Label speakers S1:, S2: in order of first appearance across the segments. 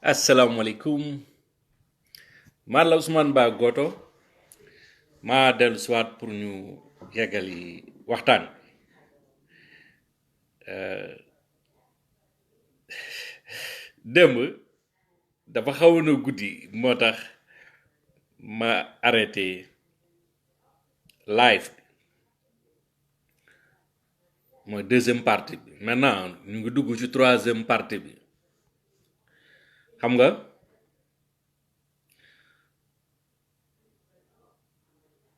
S1: asalaamaaleykum man la Ousmane Ba Goto maa dellu siwaat pour ñu yeggali waxtaan démb dafa xawoon a guddi moo tax ma arrêté live bi mooy deuxième partie bi maintenant ñu ngi dugg ci troisième partie bi xam nga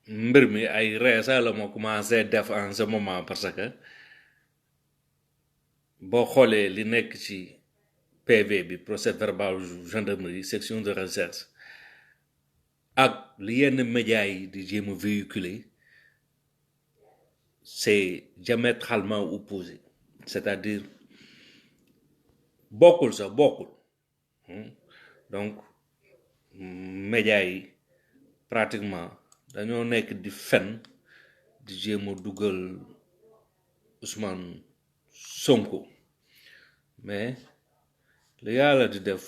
S1: mbir mi ay reesa la moo commencé def en ce moment parce que boo xoolee li nekk ci PV bi procès verbal gendarmerie section de recherche ak li yenn médias yi di jéem a véhiculer c'est diamétralement opposé c'est-à-dire bokkul sax bokkul donc médias yi pratiquement dañoo nekk di fen di jéem a dugal Ousmane Sonko mais li yàlla di def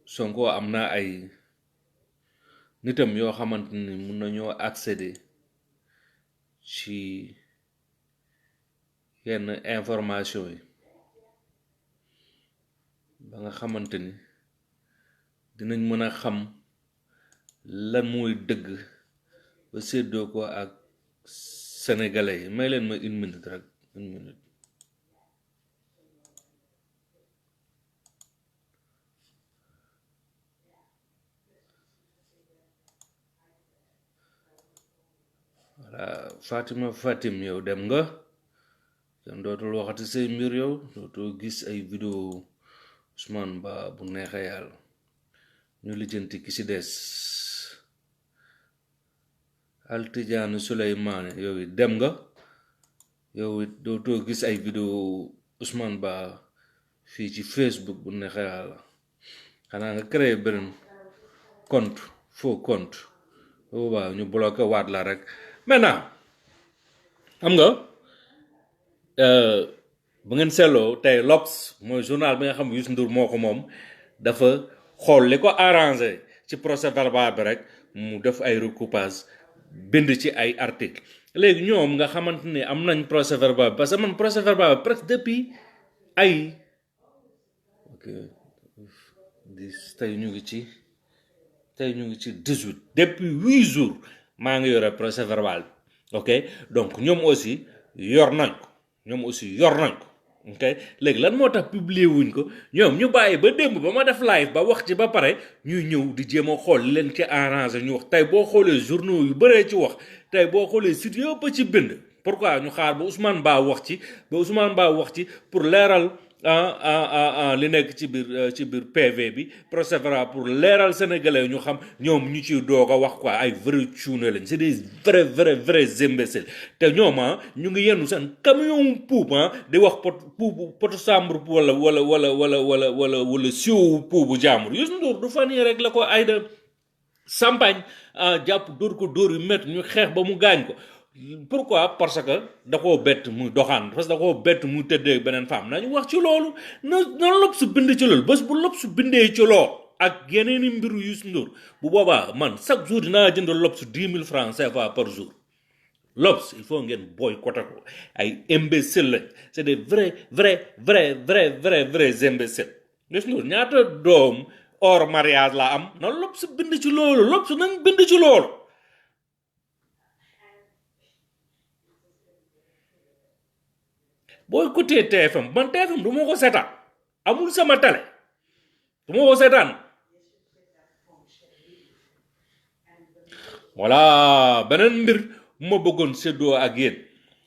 S1: Sonko am na ay nitam yoo xamante ni mun nañoo accéder ci yenn information yi ba nga xamante ni dinañ mën a xam lan mooy dëgg ba séddoo ko ak sénégalais yi may leen ma une minute rek une minute. voilà Fatim yow dem nga kenn dootul waxati say mbir yow dootoo gis ay vidéo Ousmane Ba bu neexee yàlla ñu lijjanti ki ci des Altijaanu Suleymaane yow it dem nga yow it dootoo gis ay vidéo Ousmane Ba fii ci Facebook bu neexee yàlla xanaa nga créé beneen compte faux compte boobaa ñu bloqué waat la rek maintenant xam nga bu ngeen seetloo tey L'Obs mooy journal bi nga xam Youssou Ndour moo ko moom dafa xool li ko arrangé ci procès verbal bi rek mu def ay recoupage bind ci ay article léegi ñoom nga xamante ni am nañ procès verbal bi parce que man procès verbal bi presque depuis ay ok tey ñu ngi ci 18 depuis 8 jours maa ngi yore procès verbal bi ok donc ñoom aussi yor nañ ko ok léegi lan moo tax publier wuñ ko ñoom ñu bàyyi ba démb ba ma def live ba wax ci ba pare ñuy ñëw di jéem a xool leen ci arrangé ñu wax tey boo xoolee journaux yu bëree ci wax tey boo xoolee site yëpp ci bind pourquoi ñu xaar ba Ousmane Ba wax ci pour leeral li nekk ci biir PV bi procès verbal pour leeral sénégalais ñu xam ñoom ñu ci doog a wax quoi ay vrai cuune lañ c'est des vrais imbéciles te ñoom ñu ngi yenn seen camion puub di wax potu chambre wala siw puubu jaamur Youssou Ndour du fan yi rek la ko Aïda Sampagne jàpp dóor ko dóor yu métti ñu xeex ba mu gaañ ko pourquoi parce que da koo bett muy doxaan parce que da koo bett muy tëddee beneen femme nañu wax ci loolu na L'Obs bind ci loolu bés bu L'Obs bindee ci lool ak yeneeni mbiru Youssou Ndour bu boobaa man chaque jour dinaa jënd L'Obs 10 000 francs CFA par jour L'Obs il faut ngeen boycotté ko ay imbéciles lañ c'est des vrais imbéciles Youssou Ndour ñaata doom hors mariage la am na L'Obs bind ci loolu L'Obs nañ bind ci loolu booy côté TFM man TFM du ma ko seetaan amul sama télé du ma ko seetaan voilà beneen mbir ma bëggoon séddoo ak yéen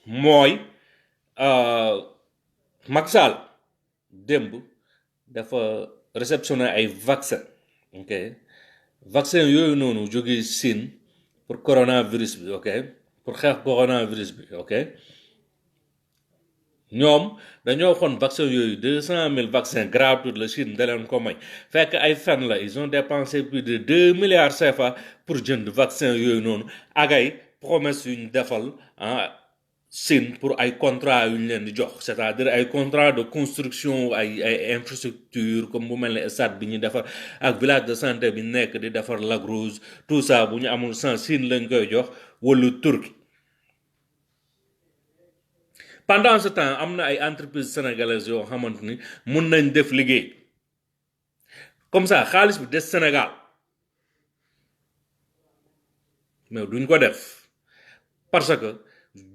S1: mooy Macky Sall démb dafa réceptionné ay vaccin ok vaccin yooyu noonu jógee Chine pour coronavirus bi ok pour xeex coronavirus bi ok ñoom dañoo waxoon vaccin yooyu 200 000 vaccins gratuits la Chine da leen ko may fekk ay fen la ils ont dépensé plus de 2 milliards CFA pour jënd vaccin yooyu noonu ak ay promesses yu ñu defal Sine pour ay contrat yu ñu leen di jox c'est-à-dire ay contrat de construction ay infrastructure comme bu mel ne stade bi ñu defar ak village de santé bi nekk di defar Lac Rose tout ça bu ñu amul sens Sine lañ koy jox wala Turquie pendant ce temps am na ay entreprises sénégalaises yoo xamante ni mun nañ def liggéey comme ça xaalis bi des Sénégal mais duñ ko def parce que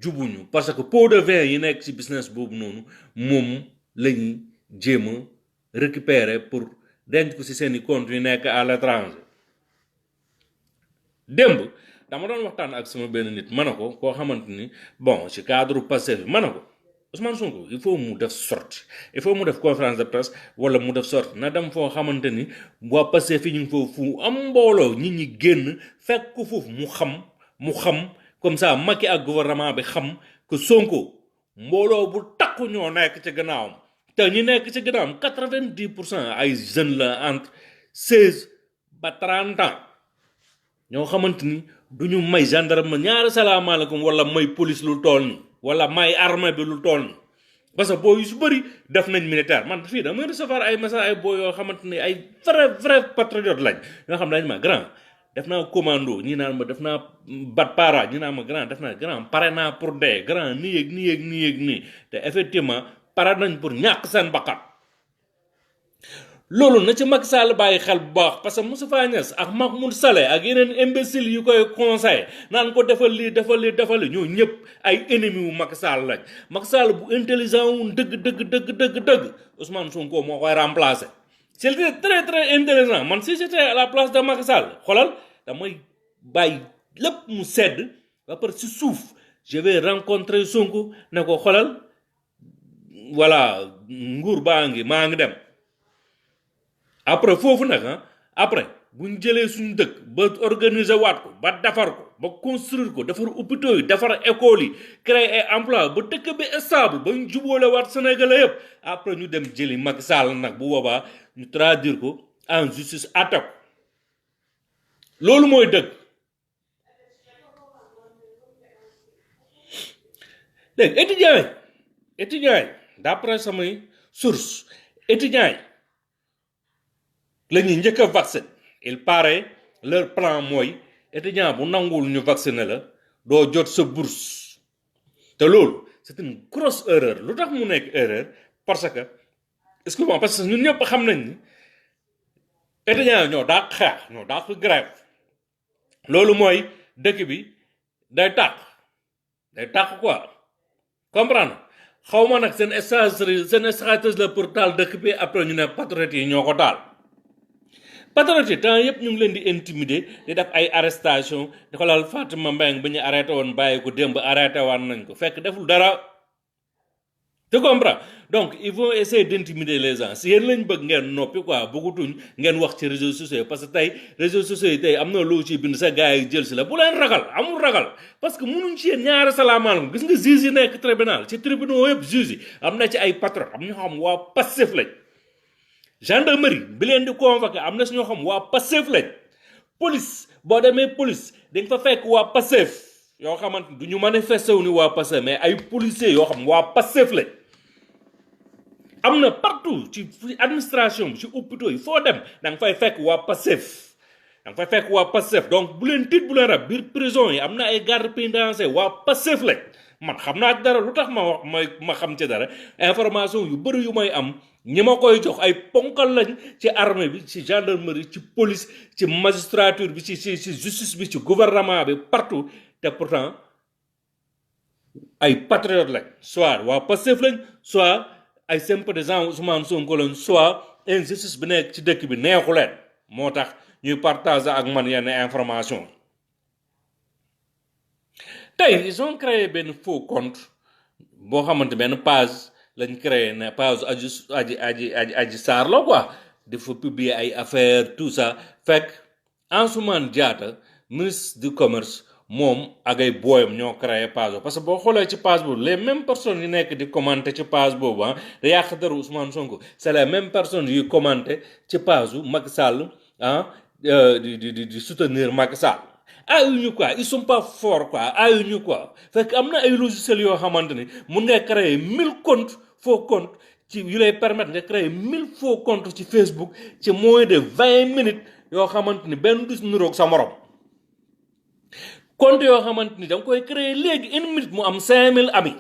S1: jubuñu parce que pot de vin yi nekk ci business boobu noonu moom lañuy jéem a récupérer pour denc ko ci seeni compte yu nekk à l'étranger démb dama doon waxtaan ak sama benn nit ma ne ko koo xamante ni bon ci cadre Pastef bi ma ne ko Ousmane Sonko il faut mu def sortie il faut mu def conférence de presse wala mu def sortie na dem foo xamante ni waa Pastef fi ñu ngi foofu am mbooloo nit ñi génn fekk ko foofu mu xam comme ça Macky ak gouvernement bi xam que Sonko mbooloo bu takku ñoo nekk ci gannaawam te ñi nekk ci gannaawam 90% ay jeunes la entre 16 ba 30 ans ñoo xamante ni du ñu may gendarme ñaari salaamaaleykum wala may police lu tool ni wala may armée bi lu tool ni parce que boo yu su bëri def nañ militaire man fii damay recevoir ay message ay boo yoo xamante ni ay vrai patriote lañ ñoo xam dañ ma grand def naa commando ñi naan ma def naa bat para ñi naan ma grand def naa grand pare naa pour dee grand nii te effectivement pare nañ pour ñàkk seen bakkan loolu na ci Macky Sall bàyyi xel bu baax parce que Moustapha Niasse ak Mahmoud Saleh ak yeneen imbécile yu koy conseil naan ko defal lii ñoo ñëpp ay ennemi wu Macky Sall lañ Macky Sall bu intelligent wu dëgg Ousmane Sonko moo koy remplacer c'est très intelligent man si j'étais à la place de Macky Sall xoolal damay bàyyi lépp mu sedd ba pare si suuf je vais rencontrer Sonko ne ko xoolal voilà nguur maa ngi dem après foofu nag après bu ñu jëlee suñu dëkk ba organiser waat ko ba defar ko ba construire ko defar hôpitaux yi defar école yi créer ay emploi ba dëkk bi stable ba ñu jubóole waat Sénégalais yëpp après ñu dem jëli Macky Sall nag bu boobaa ñu traduire ko en justice atte ko loolu mooy dëgg léegi étudiants yi d'après samay source étudiants yi la ñuy njëkk a vacciner il paraît leur plan mooy étudiant bu nanguwul ñu vacciner la doo jot sa bourse te loolu c'est une grosse erreur lu tax mu nekk erreur parce que excuse-moi parce que ñun ñëpp xam nañ ni étudiants ñoo dàq xeex ñoo dàq grève loolu mooy dëkk bi day tàq quoi comprendre xaw ma nag seen stratégie la pour taal dëkk bi après ñu ne patriotes yi ñoo ko taal patriotes yi temps yëpp ñu ngi leen di intimider di def ay arrestation di ko laal Fatima Mbengue bi ñu arrêté woon bàyyi ko démb arrêté waan nañ ko fekk deful dara tu comprends donc ils vont essayer d'intimider les gens si yéen lañ bëgg ngeen noppi quoi bëggutuñ ngeen wax ci réseaux sociaux yi parce que tey réseaux sociaux yi tey am na loo ci bind sa gars yi jël si la bu leen ragal amul ragal parce que mënuñ ci yéen ñaari salaamaaleykum gis nga juge yi nekk tribunal ci tribunal yëpp juge yi am na ci ay patriotes am ñoo xam waa Pastef lañ gendarmerie bi leen di convoqué am na si ñoo xam waa Pastef lañ police boo demee police dañ fa fekk waa Pastef yoo xamante du ñu manifesté wu ni waa Pastef mais ay policiers yoo xam waa Pastef lañ am na partout ci administration bi ci hôpitaux yi foo dem da nga fay fekk waa Pastef donc bu leen tiit bu leen rab biir prison yi am na ay garde pénitentiaire waa Pastef lañ man xam naa dara lu tax ma xam ci dara information yu bëri yu may am ñi ma koy jox ay ponkal lañ ci armée bi ci gendarmerie ci police ci magistrature bi ci justice bi ci gouvernement bi partout te pourtant ay patriotes lañ soit waa Pastef lañ soit ay sympathisants Ousmane Sonko lañ soit injustice bi nekk ci dëkk bi neexu leen moo tax ñuy partager ak man yenn information tey ils ont créé benn faux compte boo xamante benn page lañ créé ne page aji Sarr la quoi dafa publier ay affaires tout ça fekk Ansoumana Diatta ministre du commerce moom ak ay booyam ñoo créé page parce que boo xoolee ci page boobu les mêmes personnes yu nekk di commenter ci page boobu da yàq dara Ousmane Sonko c'est les mêmes personnes yuy commenter ci page u Macky Sall di soutenir Macky Sall aayuñu quoi ils sont pas forts quoi aayuñu quoi fekk am na ay logiciels yoo xamante ni mun nga créer 1000 comptes faux comptes ci yu lay permettre nga créer 1000 faux comptes ci Facebook ci moins de 20 minutes yoo xamante ni benn du niroog sa morom compte yoo xamante ni da nga koy créer léegi 1 minute mu am 5000 amis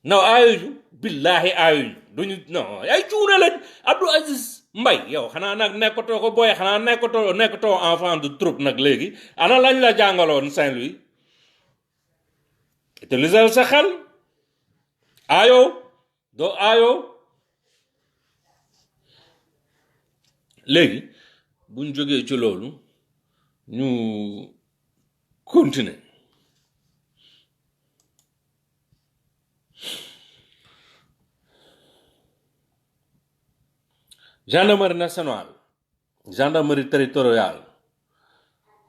S1: non aayuñu billaahi aayuñu duñu non ay cuune lañ Abdou Aziz Mbaye yow xanaa nag nekkatoo ko booy xanaa nekkatoo enfant de troupe nag léegi ana lañ la jàngaloon Saint-Louis utiliser sa xel aayoo doo aayoo léegi buñ jógee ci loolu ñu continuer gendarmerie nationale gendarmerie territoriale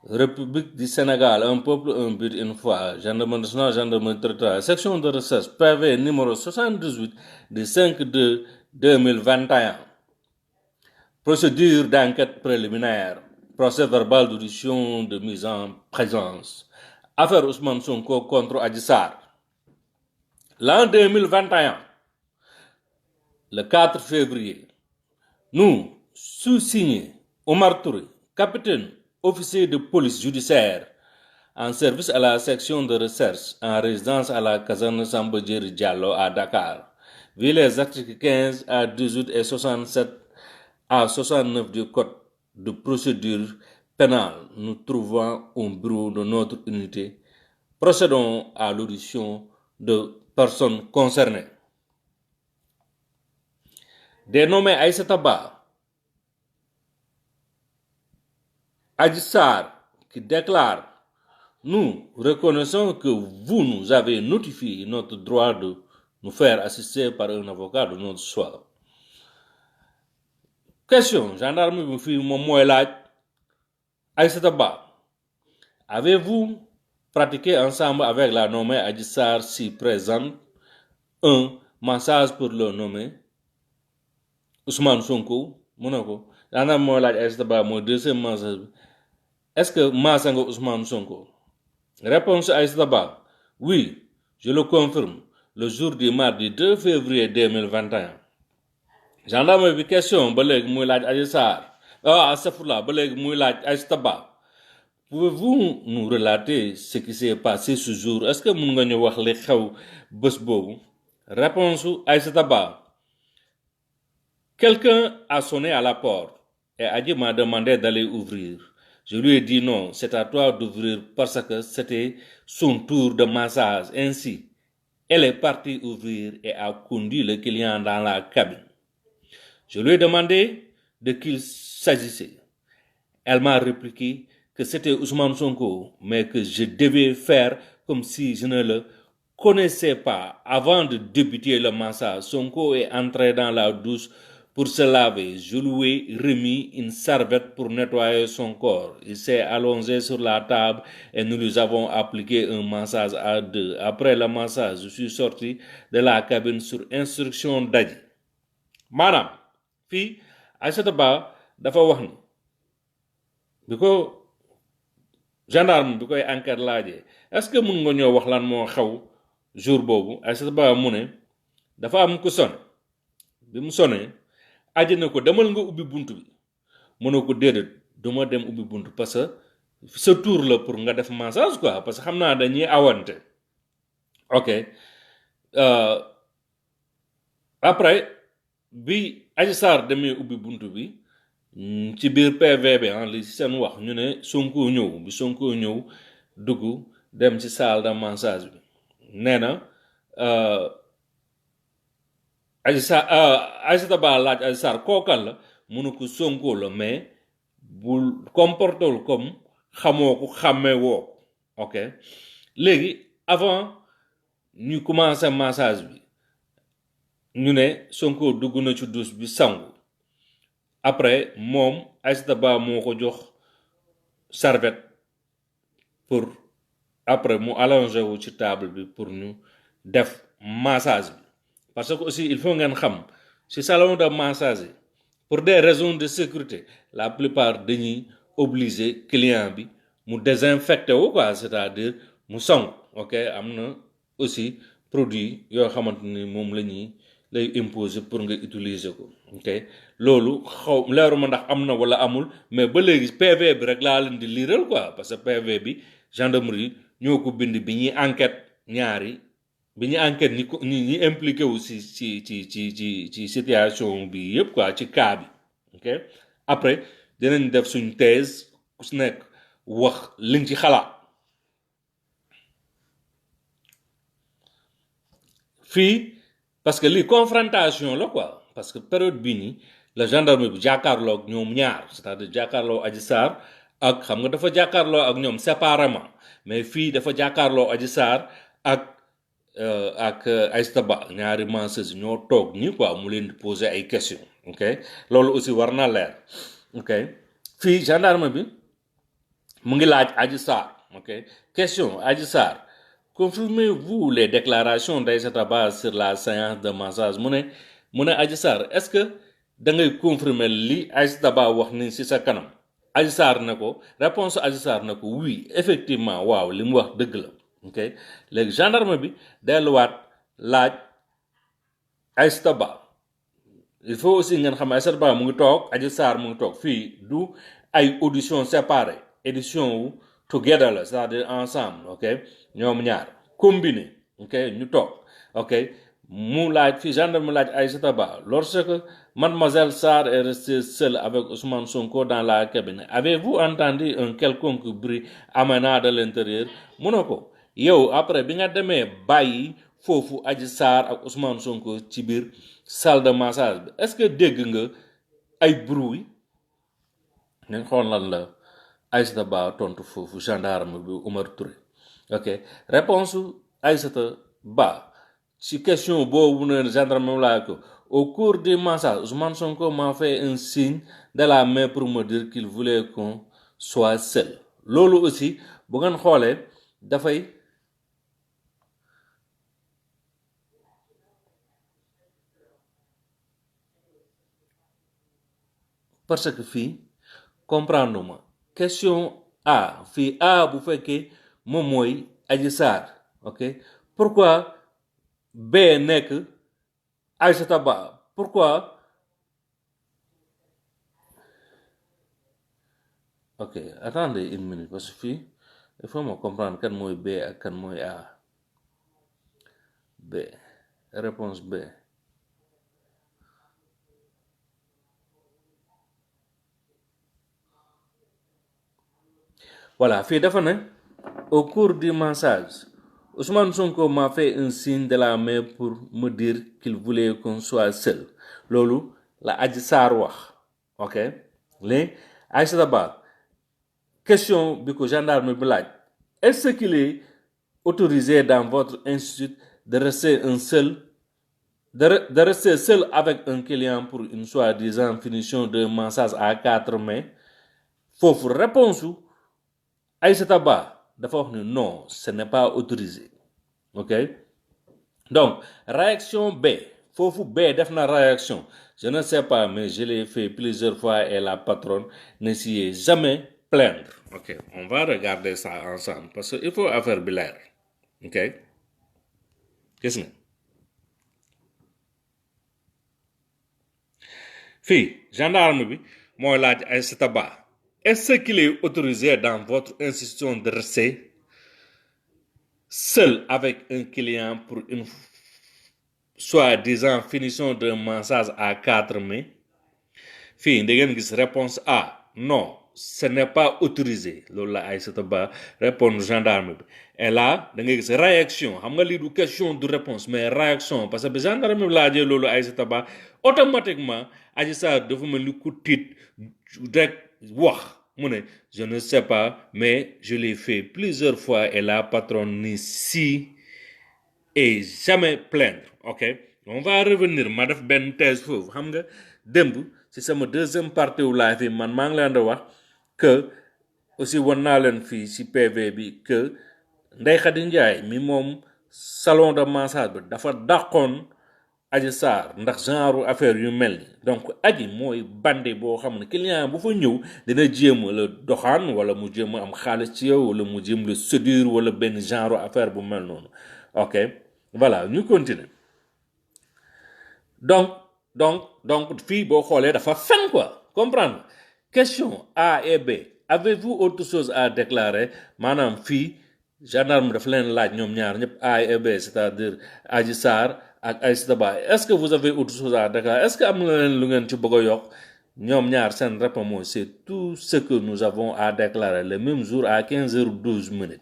S1: République du Sénégal un peuple un but une foi gendarmerie nationale gendarmerie territoriale section de recherche PV numéro 78 du 5/2/2021 procédure d'enquête préliminaire procès verbal d'audition de mise en présence affaire Ousmane Sonko contre Adji Sarr l'an 2021 le 4 février nous, sous-signés Omar Touré, capitaine officier de police judiciaire en service à la section de recherche en résidence à la caserne Samba Diéry Diallo à Dakar, vu les articles 15 à 18 et 67 à 69 du code de procédure pénale, nous trouvons au bureau de notre unité. Procédons à l'audition de personnes concernées. Dénommé Aïssata Ba, Adji Sarr, qui déclare: nous reconnaissons que vous nous avez notifié notre droit de nous faire assister par un avocat de notre choix. Question, gendarme bi fi moom mooy laaj Aïssata Ba, avez-vous pratiqué ensemble avec la nommée Adji Sarr si présente un massage pour le nommé Ousmane Sonko? Mu ne ko gendarme mooy laaj Aïssata Ba mooy deuxième massage bi, est-ce que massa nga Ousmane Sonko? Réponse Aïssata Ba: oui, je le confirme, le jour du mardi 2 février 2021. Gendarme bi question ba léegi muy laaj Adji Sarr astafurlah ba léegi muy laaj Aïssata Ba, pouvez-vous nous relater ce qui s'est passé ce jour? Est-ce que mun nga ñu wax li xew bés boobu? Réponse Aïssata Ba: quelqu'un a sonné à la porte et Adji m'a demandé d'aller ouvrir. Je lui ai dit non, c'est à toi d'ouvrir parce que c'était son tour de massage. Ainsi, elle est partie ouvrir et a conduit le client dans la cabine. Je lui ai demandé de qui il s'agissait. Elle m'a répliqué que c'était Ousmane Sonko, mais que je devais faire comme si je ne le connaissais pas. Avant de débuter le massage, Sonko est entré dans la douche pour se laver. Je lui ai remis une serviette pour nettoyer son corps. Il s'est allongé sur la table et nous lui avons appliqué un massage à deux. Après le massage, je suis sorti de la cabine sur instruction d'Adji. Maanaam fii Aïssata Ba dafa wax ni bi ko gendarme bi koy enquête laajee est-ce que mun nga ñoo wax lan moo xew jour boobu? Aïssata Ba mu ne dafa am ku sonné bi mu sonné Adji ne ko demal nga ubbi bunt bi, mu ne ko déedéet duma dem ubbi bunt parce que sa tour la pour nga def massage quoi, parce que xam naa dañuy awante. Ok après bi Adji Sarr demee ubbi bunt bi ci biir PV bi li seen wax ñu ne Sonko ñëw bi Sonko ñëw dugg dem ci salle de massage bi nee na Aïssata Ba laaj Adji Sarr kookal la, mu ne ko Sonko la mais bul comportewul comme xamoo ko xàmmee woo ko. ok léegi avant ñu commencé massage bi ñu ne Sonko dugg na ci douche bi sangu, après moom Aïssata Ba moo ko jox serviette pour après mu allongé wu ci table bi pour ñu def massage bi. Parce que aussi il faut ngeen xam ci salon de massage pour des raisons de sécurité la plupart dañuy obligé client bi mu désinfecté wu quoi c'est-à-dire mu sangu ok am na aussi produit yoo xamante ni moom la ñuy lay imposer pour nga utiliser ko ok loolu xaw leeruma ndax am na wala amul mais ba léegi PV bi rek laa leen di liiral quoi parce que PV bi gendarmerie ñoo ko bind bi ñuy enquête bi ñuy enquête ñi impliqué wu ci situation bi yëpp quoi ci cas bi ok après dinañ def suñ thèse ku si nekk wax liñ ci xalaat fii parce que lii confrontation la quoi parce que période bii nii la gendarme bi jàkkaarloo ak ñoom ñaar c'est-à-dire jàkkaarloo Adji Sarr ak xam nga dafa jàkkaarloo ak ñoom séparément mais fii dafa jàkkaarloo Adji Sarr ak Aïssata Ba ñaari manseuses ñoo toog ñi quoi mu leen di poser ay questions ok loolu aussi war na leer ok fii gendarme bi mu ngi laaj Adji Sarr ok question Adji Sarr confirmez-vous les déclarations d'Aïssata Ba sur la séance de massage mu ne Adji Sarr est-ce que da ngay confirmer li Aïssata Ba wax ni ci sa kanam Adji Sarr ne ko réponse Adji Sarr ne ko oui effectivement waaw li mu wax dëgg la ok léegi gendarme bi delluwaat laaj Aïssata Ba il faut aussi ngeen xam Aïssata Ba mu ngi toog Adji Sarr mu ngi toog fii du ay audition séparée édition wu together la c'est-à-dire ensemble ok ñoom ñaar combiné ok ñu toog ok mu laaj fii gendarme laaj Aïssata Ba lorsque mademoiselle Sarr est restée seule avec Ousmane Sonko dans la cabine avez-vous entendu un quelconque bruit émanant de l'intérieur mu ne ko yow après bi nga demee bàyyi foofu Adji Sarr ak Ousmane Sonko ci biir salle de massage bi est-ce que dégg nga ay bruit nañ xool lan la Aïssata Ba tontu foofu gendarme bi Oumar Touré ok réponse Aïssata Ba ci question boobu ne gendarme laa ko au cours du massage Ousmane Sonko m'a fait un signe de la main pour me dire qu'il voulait qu'on soit seul loolu aussi bu ngeen xoolee dafay parce que fii comprendre ma question A fii A bu fekkee moom mooy Adji Sarr ok pourquoi B nekk Aïssata Ba pourquoi ok attendez une minute parce que fii il faut ma comprendre kan mooy B ak kan mooy A B réponse B voilà fii dafa ne au cours du massage Ousmane Sonko m'a fait un signe de la main pour me dire qu'il voulait qu'on soit seul loolu la Adji Sarr wax ok léegi Aïssata Ba question bi ko gendarme bi laaj est-ce qu'il est autorisé dans votre institut de rester seul avec un client pour une soi-disant finition de massage à 4 mains foofu réponse Aïssata Ba dafa wax ni non ce n'est pas autorisé ok donc réaction B foofu B def na réaction je ne sais pas mais je l'ai fait plusieurs fois et la patronne ne s'y est jamais plaindre ok on va regarder ça ensemble parce que il faut affaire bi leer ok gis nga fii gendarme bi mooy laaj Aïssata Ba est-ce qu'il est autorisé dans votre institution de rester seul avec un client pour une soi-disant finition de massage à 4 mains fii da ngeen gis réponse A non ce n'est pas autorisé loolu la Aïssata Ba répondre gendarme bi et là da ngay gis réaction xam nga lii du question de réponse mais réaction parce que bi gendarme bi laajee loolu Aïssata Ba automatiquement Adji Sarr dafa mel ni ku tiit rek wax mu ne je ne sais pas mais je l'ai fait plusieurs fois et la patronne ne s'y est jamais plaindre ok on va revenir ma def benn thèse foofu xam nga démb ci sama deuxième partie wu live yi man maa ngi leen di wax que aussi wan naa leen fii ci PV bi que Ndeye Khady Ndiaye mi moom salon de massage bi dafa dàqoon Adji Sarr ndax genre affaire yu mel ni donc Adji mooy bande boo xam ne client bu fa ñëw dina jéem la doxaan wala mu jéem am xaalis ci yow wala mu jéem la séduire wala benn genre affaire bu mel noonu ok voilà ñu continuer donc fii boo xoolee dafa fen quoi comprendre question A et B avez-vous autre chose à déclarer maanaam fii gendarme dafa leen laaj ñoom ñaar ñëpp A et B c'est-à-dire Adji Sarr ak Aïssata Ba est-ce que vous avez autre chose à déclarer est-ce que am na leen lu ngeen ci bëgg a yokk ñoom ñaar seen réponse mooy c'est tout ce que nous avons à déclarer le même jour à 15h12.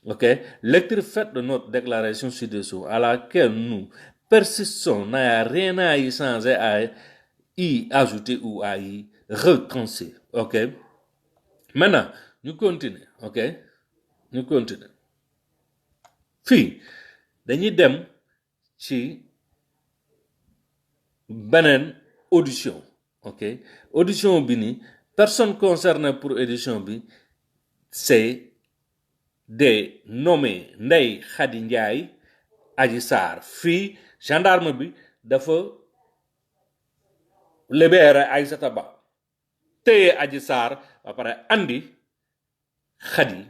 S1: Ok, lecture faite de notre déclaration ci-dessous à laquelle nous persistons n'a rien à y changer, à y ajouter ou à y retrancher. Ok, maintenant ñu continuer. Ok, ñu continuer fii dañuy dem ci beneen audition. Ok, audition bi ni personne concernée pour audition bi c'est des nommés Ndeye Khady Ndiaye Adji Sarr fii gendarme bi dafa libéré Aïssata Ba téye Adji Sarr ba pare andi Khady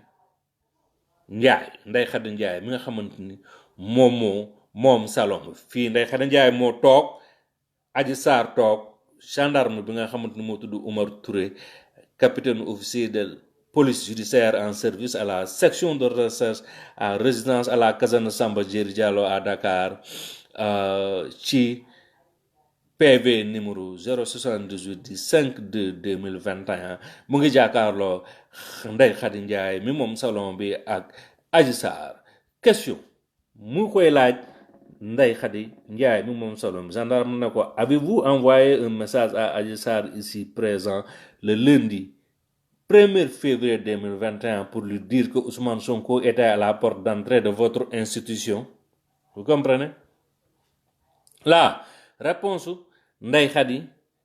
S1: Ndiaye Ndeye Khady Ndiaye mi nga xamante ni moom salon bi fii Ndeye Khady Ndiaye moo toog Adji Sarr toog gendarme bi nga xamante ni moo tudd Oumar Touré capitaine officier de police judiciaire en service à la section de recherche à résidence à la caserne Samba Diéry Diallo à Dakar ci PV numéro 078 du 5/2/2021 mu ngi jàkkaarloo Ndeye Khady Ndiaye mi moom salon bi ak Adji Sarr question mu koy laaj Ndeye Khady Ndiaye mi moom salon bi gendarme na ko avez-vous envoyé un message à Adji Sarr ici présent le lundi 1er février 2021 pour lui dire que Ousmane Sonko était à la porte d'entrée de votre institution? Vous comprenez? La réponse Ndeye Khady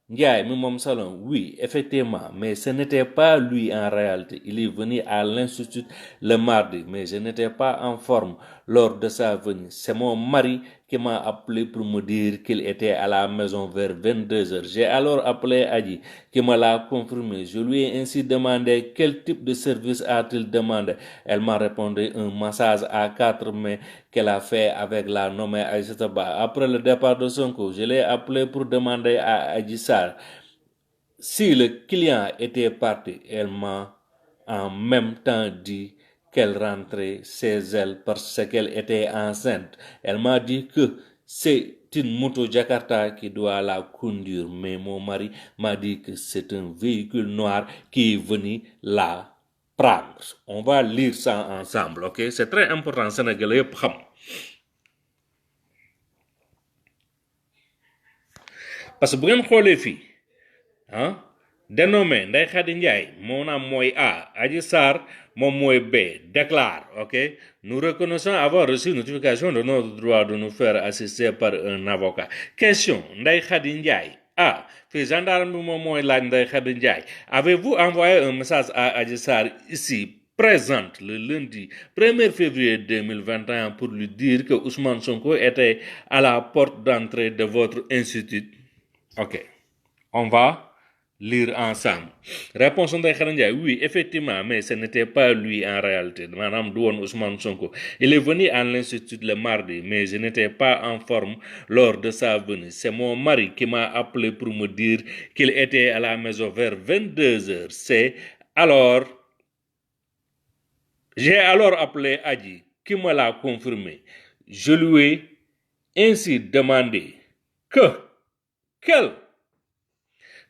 S1: Ndiaye mi moom salon, oui, effectivement, mais ce n'était pas lui en réalité. Il est venu à l'institut le mardi, mais je n'étais pas en forme lors de sa venue. C'est mon mari qui m'a appelé pour me dire qu'il était à la maison vers 22h. J'ai alors appelé Adji, qui me l'a confirmé. Je lui ai ainsi demandé quel type de service a-t-il demandé. Elle m'a répondu un massage à 4 mains qu'elle a fait avec la nommée Aïssata Ba. Après le départ de Sonko, je l'ai appelé pour demander à Adji Sarr si le client était parti. Elle m'a en même temps dit qu'elle rentrait chez elle parce qu'elle était enceinte. Elle m'a dit que c'est une moto Jakarta qui doit la conduire, mais mon mari m'a dit que c'est un véhicule noir qui est venu la prendre. On va lire ça ensemble, ok? C'est très important, Sénégalais yëpp xam. Parce que bu ngeen xoolee fii dénommé Ndeye Khady Ndiaye moom mooy A, Adji Sarr moom mooy B, déclare, ok? Nous reconnaissons avoir reçu notification de notre droit de nous faire assister par un avocat. Question, Ndeye Khady Ndiaye A, fii gendarme bi moom mooy laaj Ndeye Khady Ndiaye. Avez-vous envoyé un message à Adji Sarr ici présente le lundi 1er février 2021 pour lui dire que Ousmane Sonko était à la porte d'entrée de votre institut? Ok, on va lire ensemble. Réponse Ndeye Khady Ndiaye, oui, effectivement, mais ce n'était pas lui en réalité. Madame Douane Ousmane Sonko. Il est venu à l'institut le mardi, mais je n'étais pas en forme lors de sa venue. C'est mon mari qui m'a appelé pour me dire qu'il était à la maison vers 22h. J'ai alors appelé Adji, qui me l'a confirmé. Je lui ai ainsi demandé quel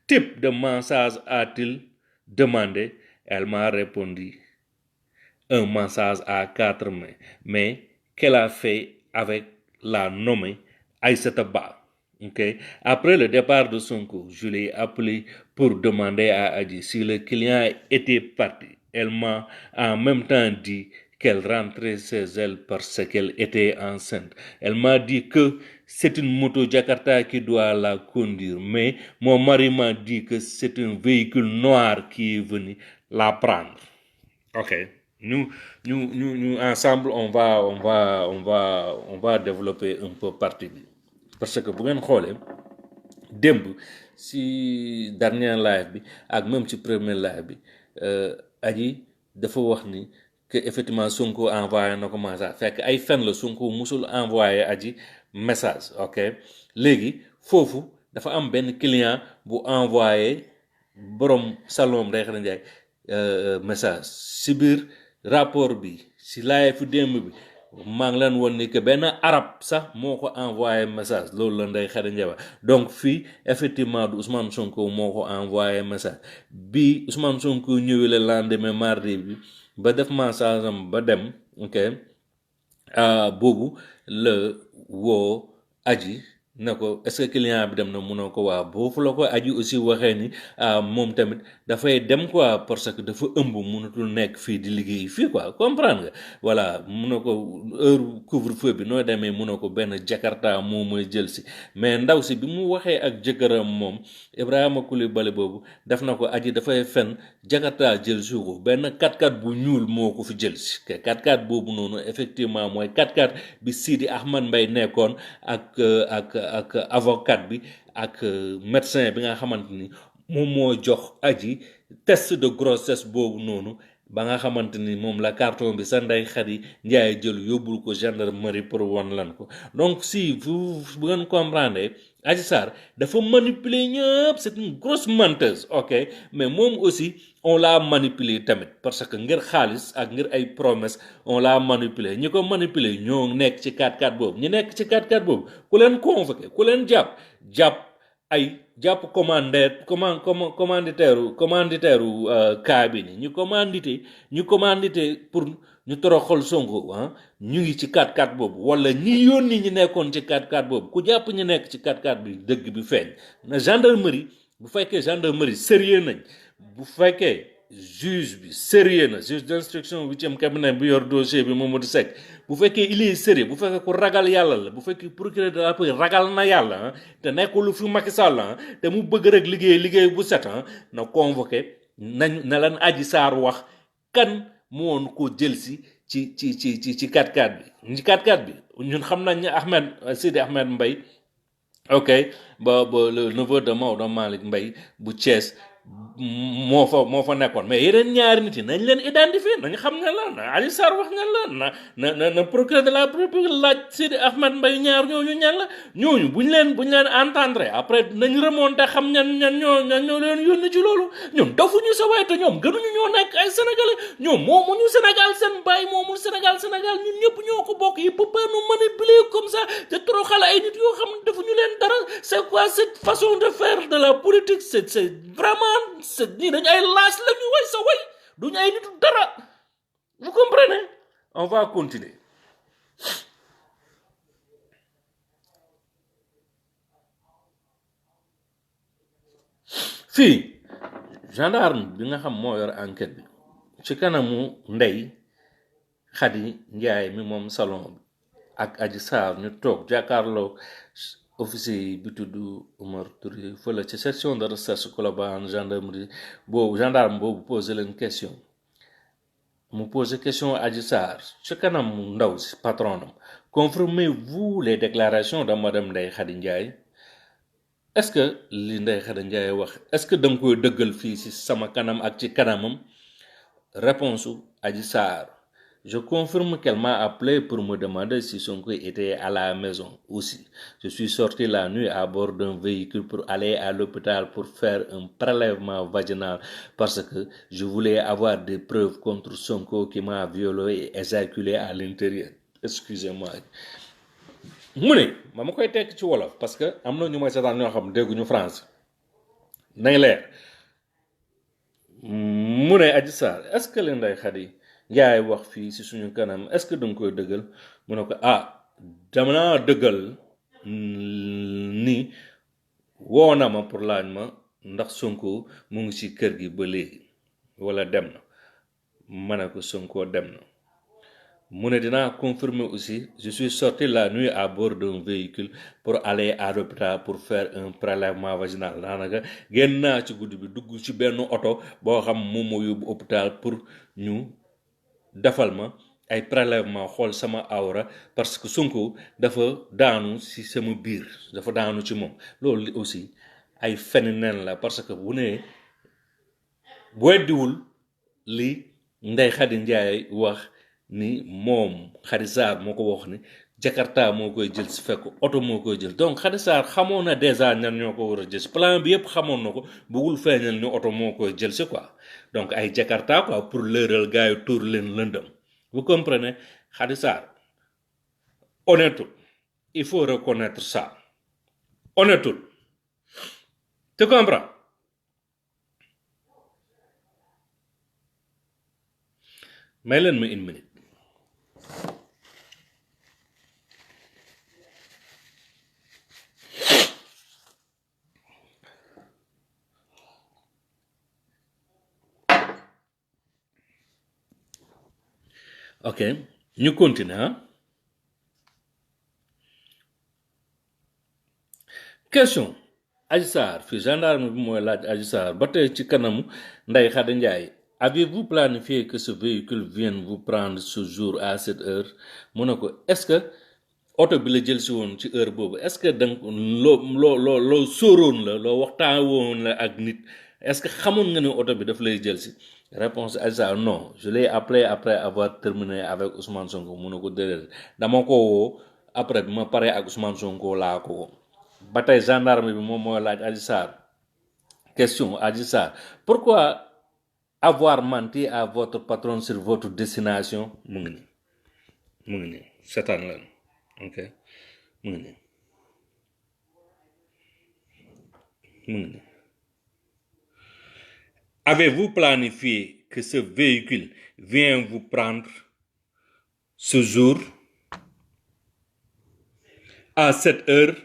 S1: type de massage a-t-il demandé? Elle m'a répondu un massage à 4 mains, mais qu'elle a fait avec la nommée Aïssata Ba. Okay? Après le départ de Sonko, je l'ai appelé pour demander à Adji si le client était parti. Elle m'a en même temps dit qu'elle rentrait chez elle parce qu'elle était enceinte. Elle m'a dit que c'est une moto Jakarta qui doit la conduire, mais mon mari m'a dit que c'est un véhicule noir qui est venu la prendre. Ok, nous ensemble on va développer un peu partie bi. parce que bu ngeen xoolee démb si dernier live bi ak même ci premier live bi aji dafa wax ni que effectivement Sonko envoyé na ko message fekk ay fen la Sonko musul envoyé aji message ok léegi foofu dafa am benn client bu envoyé borom salon Ndeye Khady Ndiaye message si biir rapport bi si live fu démb bi maa ngi leen woon ni que benn arab sax moo ko envoyé message loolu la Ndeye Khady Ndiaye donc fii effectivement du Ousmane Sonko moo ko envoyé message bi Ousmane Sonko ñëwee le lendemain mardi bi ba def message am ba dem ok boobu la woo aji ne ko est-ce que client bi dem na mun a ko waa boofu la ko aji aussi waxee ni moom tamit dafay dem quoi parce que dafa ëmb mënatul nekk fii di liggéey fii quoi comprendre nga voilà mun na ko heure couvre-feu bi noo demee mun na ko benn jakarta moo mooy jël si mais ndaw si bi mu waxee ak jëkkëram moom Ibrahima Coulibaly boobu def na ko aji dafay fen jakarta jël si ko benn 4x4 bu ñuul moo ko fi jël si 4x4 boobu noonu effectivement mooy 4x4 bi Sidi Ahmed Mbaye nekkoon ak avocat bi ak médecin bi nga xamante ni moom moo jox aji test de grossesse boobu noonu ba nga xamante ni moom la carton bi sa Ndeye Khady Ndiaye jël yóbbul ko gendarmerie pour wan lan ko donc si vous bu ngeen comprendre Adji Sarr dafa manipuler ñëpp c'est une grosse menteuse ok mais moom aussi on l'a manipulé tamit parce que ngir xaalis ak ngir ay promesse on l'a manipulé ñi ko manipulé ñoo nekk ci 4x4 boobu ñi nekk ci 4x4 boobu ku leen convoqué ku leen jàpp commanditaire cas bi ni ñu commandité pour ñu toroxal Sonko ñu ngi ci 4x4 boobu wala ñi yónni ñi nekkoon ci 4x4 boobu ku jàpp ñu nekk ci 4x4 bi dëgg bi feeñ na gendarmerie bu fekkee gendarmerie sérieux nañ bu fekkee juge bi sérieux na juge d'instruction 8e cabinet bi yor dossier bi Mamadou Seck bu fekkee il est sérieux bu fekkee ku ragal yàlla la bu fekkee procureur de la République ragal na yàlla te nekkul fi Macky Sall te mu bëgg rek liggéey bu set na convoqué na lan Adji Sarr wax kan moon ko jël si ci 4x4 bi ci 4x4 bi ñun xam nañ ne Sidi Ahmed Mbaye ok ba le neveu de Maodo Malick Mbaye bu Thiès moo fa nekkoon mais yeneen ñaari nit yi nañ leen identifier nañ xam nga la Adji Sarr wax nga la na procureur de la République laaj Sidi Ahmed Mbaye ñaar ñooñu ñan la ñooñu buñ leen entendre après nañ remonter xam ñan ñoo leen yónni ci loolu ñoom dafuñu sa waay te ñoom gënuñu ñoo nekk ay sénégalais ñoom moomuñu Sénégal seen bàyyi moomul Sénégal ñun ñëpp ñoo ko bokk yi peut pas nous manipuler comme ça te toroxal ay nit yoo xam ne defuñu leen dara c'est quoi cette façon de faire de la politique c'est vraiment nii dañu ay laas la ñu way sa way duñu ay nitu dara vous comprenez on va continuer fii gendarme bi nga xam moo yor enquête bi ci kanamu Ndeye Khady Ndiaye mi moom salon bi ak Adji Sarr ñu toog jàkkaarloo officier bi tudd Oumar Touré fële ci section de recherche Colobane gendarme boobu posé leen question mu posé question Adji Sarr ci kanam ndaw si patronam confirmez-vous les déclarations de madame Ndeye Khady Ndiaye est-ce que li Ndeye Khady Ndiaye wax est-ce que da nga koy dëggal fii ci sama kanam ak ci kanamam réponse Adji Sarr je confirme qu'elle m'a appelé pour me demander si Sonko était à la maison aussi. Je suis sorti la nuit à bord d'un véhicule pour aller à l'hôpital pour faire un prélèvement vaginal parce que je voulais avoir des preuves contre Sonko qui m'a violé et éjaculé à l'intérieur. Excusez-moi. mu ne ma koy tekk ci wolof parce que am na ñu may seetaan ñoo xam dégguñu France nañ leer mu ne Adji Sarr est-ce que leen Ndeye Khady Ndiaye wax fii ci suñu kanam est-ce que danga koy dëggal mu ne ko dama naa dëggal ni woo na ma pour laaj ma ndax Sonko mu ngi ci kër gi ba léegi walla dem na ma ne ko Sonko dem na mu ne dinaa confirmer aussi je suis sorti la nuit à bord d'un véhicule pour aller à l'hôpital pour faire un prélèvement vaginal daanaka génn naa ci guddi bi dugg ci benn oto boo xam moom moo yóbbu hôpital pour ñu defal ma ay prélèvement xool sama awra parce que Sonko dafa daanu ci sama biir dafa daanu ci moom loolu aussi ay phénomène la parce que bu nee weddiwul li Ndeye Khady Ndiaye wax ni moom Khady Sarr moo ko wax ni Jakarta moo koy jël si fekk oto moo koy jël donc Khady Sarr xamoon na déjà ñan ñoo ko war a jël si plan bi yëpp xamoon na ko bëggul feeñal ni oto moo koy jël si quoi donc ay Jakarta quoi pour lëral gars yi tuur leen lëndëm vous comprenez Khady Sarr honnêtul il faut reconnaître ça honnêtul tu comprends may leen ma une minute ok ñu continuer ah question Adji Sarr fii gendarme bi mooy laaj Adji Sarr ba tey ci kanamu Ndeye Khady Ndiaye avez-vous planifié que ce véhicule vienne vous prendre ce jour à cette heure mu ne ko est-ce que oto bi la jël si woon ci heure boobu est-ce que danga loo sóoroon la loo waxtaan woon la ak nit est-ce que xamoon nga ne oto bi daf lay jël si réponse Adji Sarr non je l'ai appelé après avoir terminé avec Ousmane Sonko mu ne ko déedéet dama ko woo après bi ma paree ak Ousmane Sonko laa ko woo ba tey gendarme bi moom mooy laaj Adji Sarr question Adji Sarr pourquoi avoir menti à votre patron sur votre destination mu ngi nii seetaan leen ok mu ngi nii avez-vous planifié que ce véhicule vient vous prendre ce jour à cette heure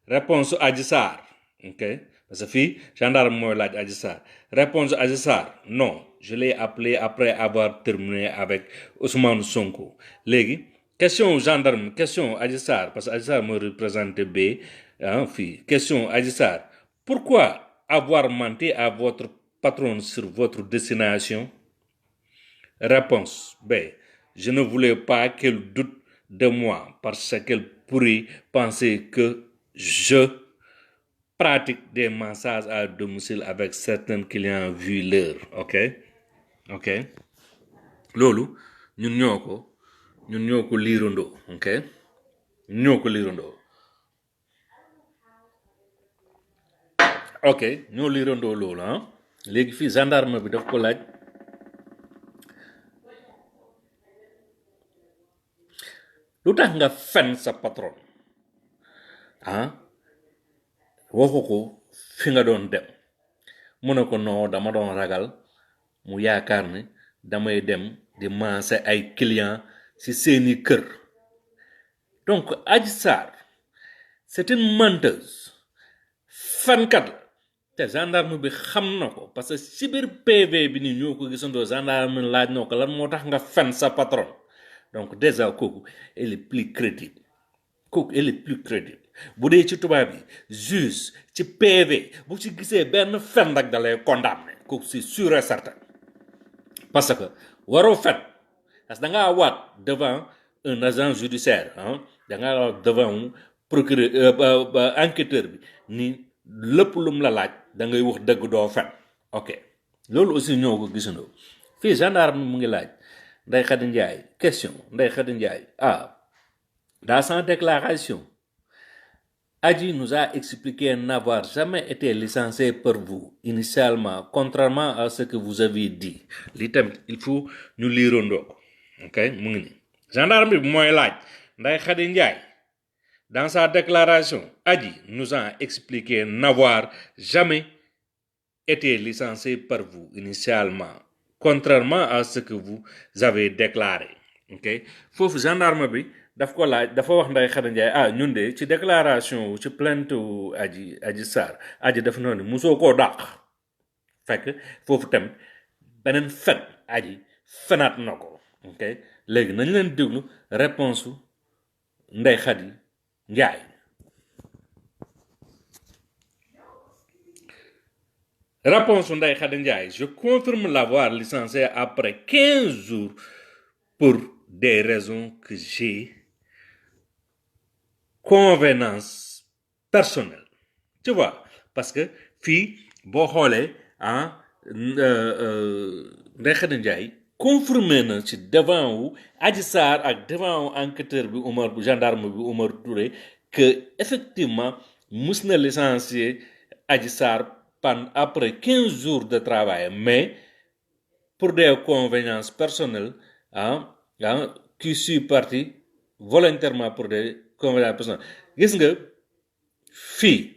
S1: réponse Adji Sarr ok parce que fii gendarme mooy laaj Adji Sarr réponse Adji Sarr non je l'ai appelé après avoir terminé avec Ousmane Sonko léegi question gendarme question Adji Sarr parce que Adji Sarr mooy représenté B fii question Adji Sarr pourquoi avoir menti à votre patron sur votre destination réponse B je ne voulais pas qu'elle doute de moi parce qu'elle pourrait penser que je pratique des massages à domicile avec certains clients vu l'heure ok loolu ñun ñoo ko liirandoo ok ñoo ko liirandoo ok ñoo liirandoo loolu léegi fii gendarme bi daf ko laaj lu tax nga fen sa patron waxu ko fi nga doon dem mu ne ko non dama doon ragal mu yaakaar ne damay dem di maase ay client ci seeni kër donc Adji Sarr c'est une menteuse fenkat la te gendarme bi xam na ko parce que ci biir PV bi ni ñoo ko gisandoo gendarme laaj na ko lan moo tax nga fen sa patron donc déjà kooku elle est plus crédible bu dee ci tubaab yi juge ci PV bu ci gisee benn fen rek da lay condamné kooku c'est sûr et certain parce que waroo fen parce que da ngaa waat devant un agent judiciaire da ngaa waat devant procureur enquêteur bi ni lépp lum la laaj da ngay wax dëgg doo fen ok loolu aussi ñoo ko gisandoo fii gendarme mu ngi laaj Ndeye Khady Ndiaye question Ndeye Khady Ndiaye dans sa déclaration Adji nous a expliqué n'avoir jamais été licencié par vous initialement contrairement à ce que vous avez dit li tamit il faut ñu liirandoo ko ok mu ngi nii gendarme bi mooy laaj Ndeye Khady Ndiaye dans sa déclaration Adji nous a expliqué n'avoir jamais été licencié par vous initialement contrairement à ce que vous avez déclaré ok foofu gendarme bi daf ko laaj dafa wax Ndeye Khady Ndiaye ñun de ci déclaration ci plainte Adji Sarr Adji daf noonu mosoo koo dàq fekk foofu tamit beneen fen Adji fenaat na ko ok léegi nañ leen déglu réponse Ndeye Khady Ndiaye. Réponse Ndeye Khady Ndiaye. Je confirme l'avoir licencié après 15 jours pour des raisons que j'ai convenance personnelle. Tu vois, parce que fii boo xoolee Ndeye Khady Ndiaye confirmé na ci devant wu Adji Sarr ak devant wu enquêteur bi gendarme bi Oumar Touré que effectivement mus na licencier Adji Sarr après 15 jours de travail, mais pour des conveniences personnelles, qui suis parti volontairement pour des conveniences personnelles. Gis nga fii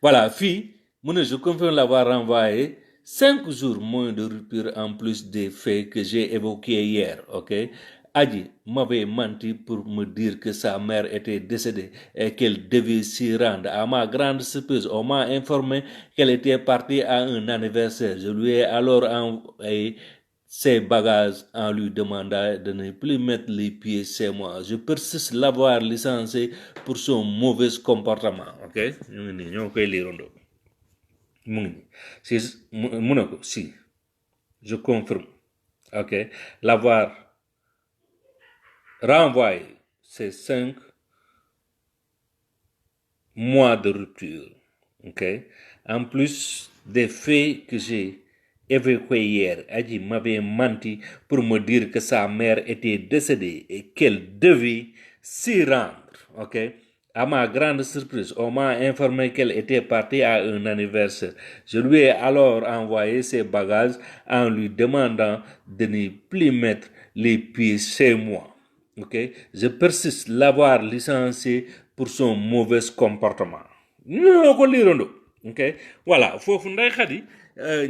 S1: voilà, je confirme l'avoir renvoyé 5 jours moins de rupture en plus des faits que j'ai évoqués hier, ok? Adji m'avait menti pour me dire que sa mère était décédée et qu'elle devait s'y rendre. À ma grande surprise, on m'a informé qu'elle était partie à un anniversaire. Je lui ai alors envoyé ses bagages en lui demandant de ne plus mettre les pieds chez moi. Je persiste l'avoir licencié pour son mauvais comportement, ok? ñu ngi nii ñoo koy liirandoo mu ngi nii mu ne ko si je confirme, ok, l'avoir renvoyé ces 5 mois de rupture, ok, en plus des faits que j'ai évoqués hier. Adji m'avait menti pour me dire que sa mère était décédée et qu'elle devait s'y rendre, ok. À ma grande surprise, on m'a informé qu'elle était partie à un anniversaire. Je lui ai alors envoyé ses bagages en lui demandant de ne plus mettre les pieds chez moi. Ok, je persiste l'avoir licencié pour son mauvais comportement. ñoo ko liirandoo. Ok, voilà foofu Ndeye Khady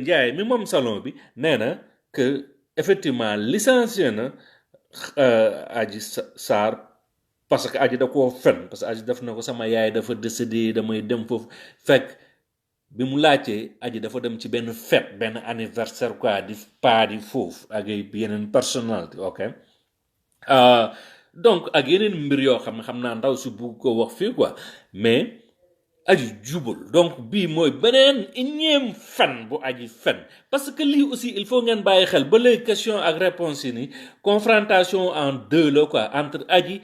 S1: Ndiaye mi moom salon bi nee na que effectivement licencié na Adji Sarr parce que Adji da koo fen, parce que Adji def na ko sama yaay dafa décédé damay dem foofu fekk bi mu laajtee Adji dafa dem ci benn fête benn anniversaire quoi di foofu ak yeneen personnalité, ok. Donc ak yeneen mbir yoo xam ne xam naa ndaw si bugg ko wax fii quoi, mais Adji jubul. Donc bii mooy beneen ñeem fen bu Adji fen, parce que lii aussi il faut ngeen bàyyi xel ba léegi question ak réponse yi ni confrontation en deux la quoi, entre Adji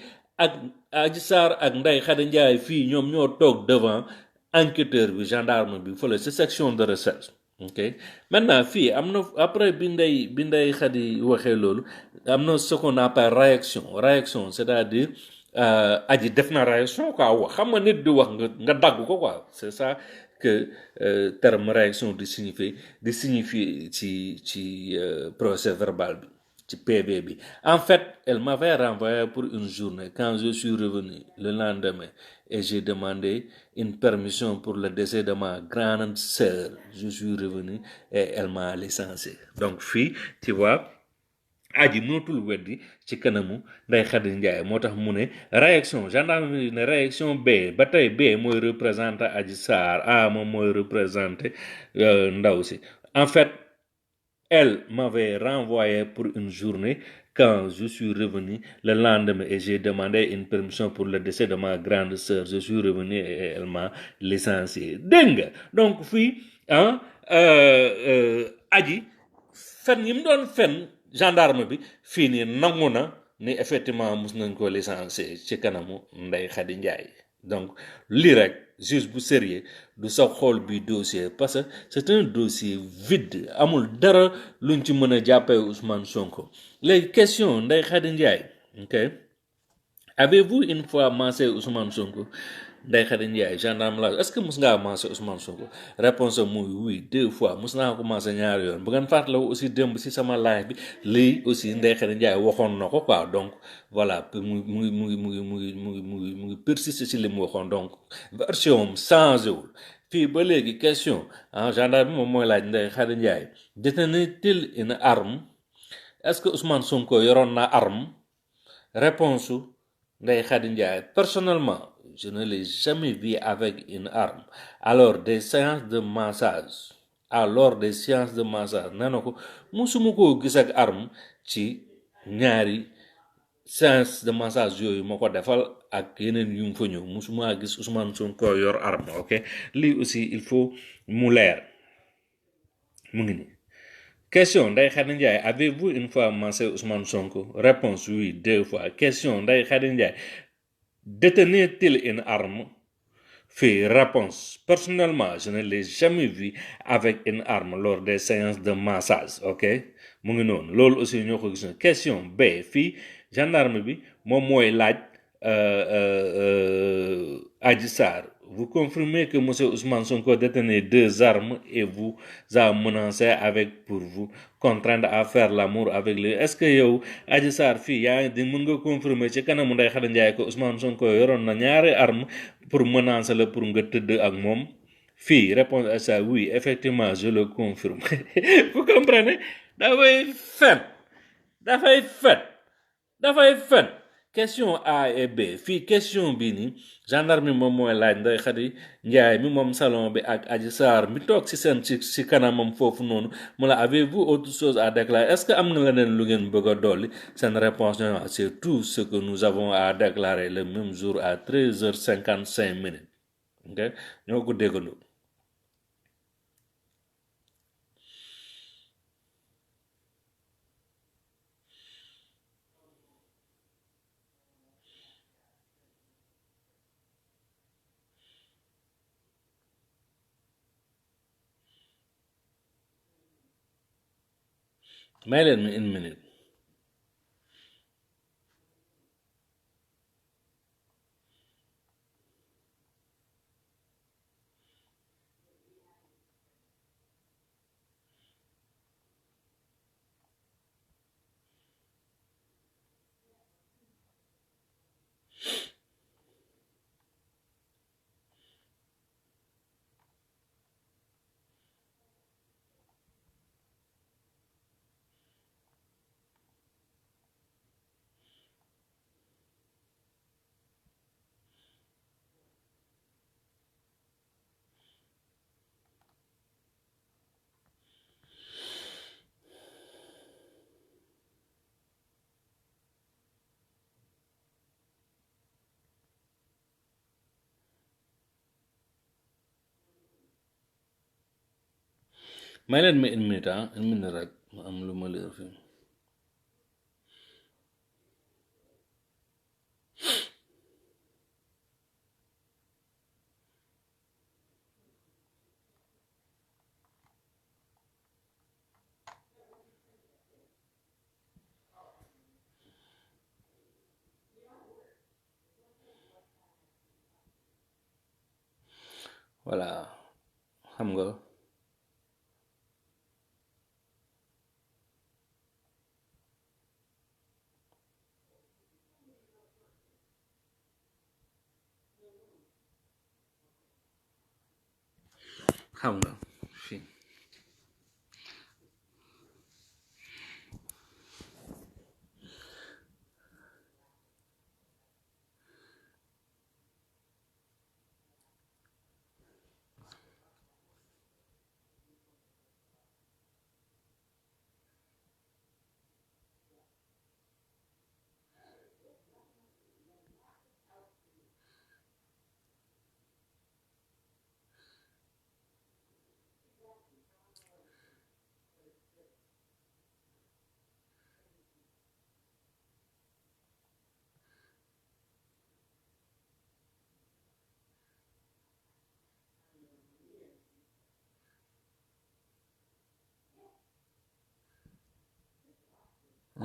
S1: Sarr ak Ndeye Khady Ndiaye fii ñoom ñoo toog devant enquêteur bi gendarme bi fële ci section de recherche, ok. Maintenant fii am na après bi Ndeye Khady waxee loolu am na ce qu'on appelle réaction, c'est-à-dire Adji def na réaction quoi wax, xam nga nit di wax nga dagg ko quoi, c'est ça que terme réaction di signifier ci procès verbal bi ci PV bi. En fait, elle m'avait renvoyé pour une journée. Quand je suis revenu le lendemain et j'ai demandé une permission pour le décès de ma grande sœur, je suis revenu et elle m'a licencié. Donc fii tu vois Adji mënatul weddi ci kanamu Ndeye Khady Ndiaye, moo tax mu ne réaction gendarme ne réaction B ba tey B mooy représenté Adji Sarr, A moom mooy représenté ndaw si. En fait, elle m'avait renvoyé pour une journée. Quand je suis revenu le lendemain et j'ai demandé une permission pour le décès de ma grande sœur, je suis revenu et elle m'a licencié. Dégg nga donc fii Adji fen yi mu doon fen gendarme bi fii nii nangu na ni effectivement mus nañ ko licencier ci kanamu Ndeye Khady Ndiaye. Donc lii rek juge bu sérieux du sa xool bi dossier, parce que c'est un dossier vide, amul dara luñ ci mën a jàppee Ousmane Sonko. Les questions Ndeye Khady Ndiaye, ok. Avez-vous une fois massé Ousmane Sonko? Ndeye Khady Ndiaye gendarme la est-ce que mus ngaa massé Ousmane Sonko? Réponse muy oui 2 fois, mus naa ko massé ñaari yoon. Bu ngeen fàttaliku aussi démb si sama live bi lii aussi Ndeye Khady Ndiaye waxoon na ko quoi, donc voilà mu ngi persister si li mu waxoon, donc version am changé wul. Fii ba léegi question gendarme bi moom mooy laaj Ndeye Khady Ndiaye détenait-il une arme? Est-ce que Ousmane Sonko yoroon na arme? Réponse su Ndeye Khady Ndiaye, personnellement je ne l'ai jamais vu avec une arme. Alors des séances de massage nee na ko musuma koo gis ak arme ci ñaari séance de massage yooyu ma ko defal ak yeneen yu mu fa ñëw, musuma gis Ousmane Sonko yor arme, ok. Lii aussi il faut mu leer mu ngi nii Question, Ndeye Khady Ndiaye, avez-vous une fois massé Ousmane Sonko? Réponse, oui, 2 fois. Question, Ndeye Khady Ndiaye, détenait-il une arme? Fait, réponse, personnellement, je ne l'ai jamais vu avec une arme lors des séances de massage, ok? Mu ngi noonu loolu aussi ñoo ko gis. Question B, fii gendarme bi moom mooy laaj Adji Sarr. Vous confirmez que M. Ousmane Sonko détenait 2 armes et vous a menacé avec pour vous contraindre à faire l'amour avec lui. Est-ce que yow Adji Sarr fii yaa ngi di mën nga confirmer ci kanamu Ndeye Khady Ndiaye que Ousmane Sonko yoroon na ñaari arme pour menacer la pour nga tëdd ak moom? Fii réponse à ça, oui, effectivement, je le confirme. Vous comprenez? Dafay fen. Question A et B. Fii question bi ni gendarme moom mooy laaj Ndeye Khady Ndiaye mi moom salon bi ak Adji Sarr mi toog ci kanamam foofu noonu mu la avez-vous autre chose à déclarer? Est-ce que am na leneen lu ngeen bëgg a dolli? Seen réponse non, c'est tout ce que nous avons à déclarer le même jour à 13h55. Ok ñoo ko déggandoo. May leen mi 1 minute. May leen mi 1 minute 1 minute rek ma am lu ma leer fii. Voilà xam nga fii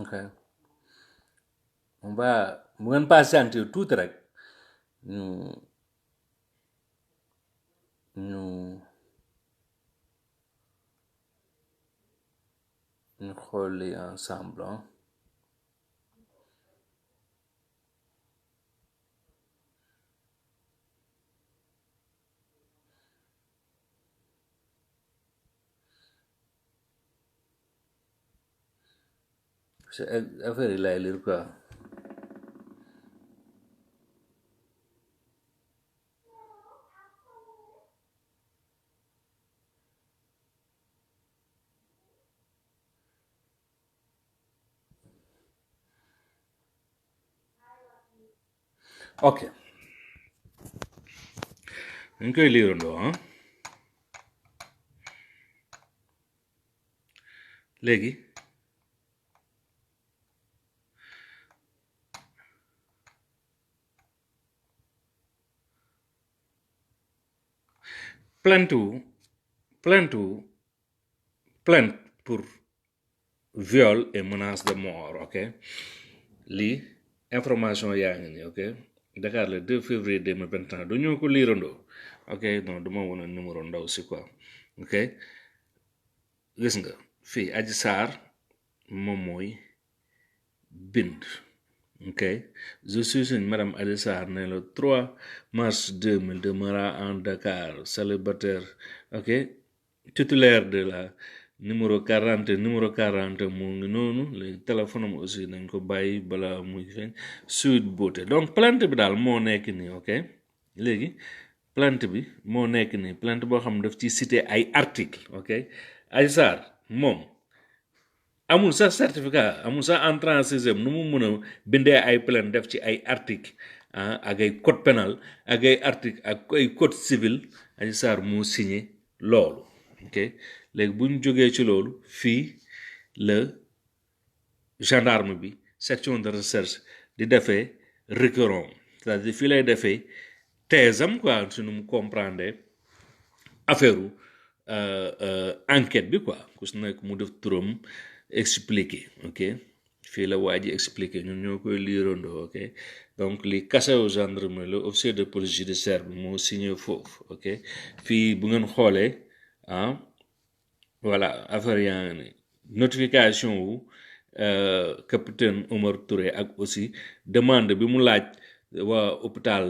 S1: ok on va bu ngeen patienter tuuti rek ñu ñu ñu xool li ensemble c'est affaire yi laay lire quoi. Ok ñu koy liirandoo léegi plainte pour viol et menace de mort, ok lii information yaa ngi nii ok Dakar le 2 février 2021 du ñoo ko liirandoo ok non duma woon a numéro ndaw si quoi ok gis nga fii Adji Sarr moom mooy bind ok je suis une madame Adji Sarr née le 3 mars 2000 demeura en Dakar célibataire ok titulaire de la numéro 40 mu ngi noonu léegi téléphone am aussi nañ ko bàyyi bala muy feeñ Sweet Beauté donc plainte bi daal moo nekk nii ok léegi plainte bi moo nekk nii plainte boo xam ne daf ci cité ay article ok Adji Sarr moom amul sax certificat amul sax entrée en sixième nu mu mën a bindee ay plainte def ci ay article ak ay code pénal ak ay article ak ay code civil Adji Sarr moo signé loolu ok léegi bu ñu jógee ci loolu fii la gendarme bi section de recherche di defee requérant c'est-à-dire fii lay defee thèse am quoi su nu mu comprendre affaire enquête bi quoi ku si nekk mu def turam expliqué ok fii la waa ji expliqué ñun ñoo koy liirandoo ok donc li kasew gendarme le officier de police judiciaire bi moo signé foofu ok fii bu ngeen xoolee voilà affaire yaa ngi ni notification wu capitaine Omar Touré ak aussi demande bi mu laaj waa hôpital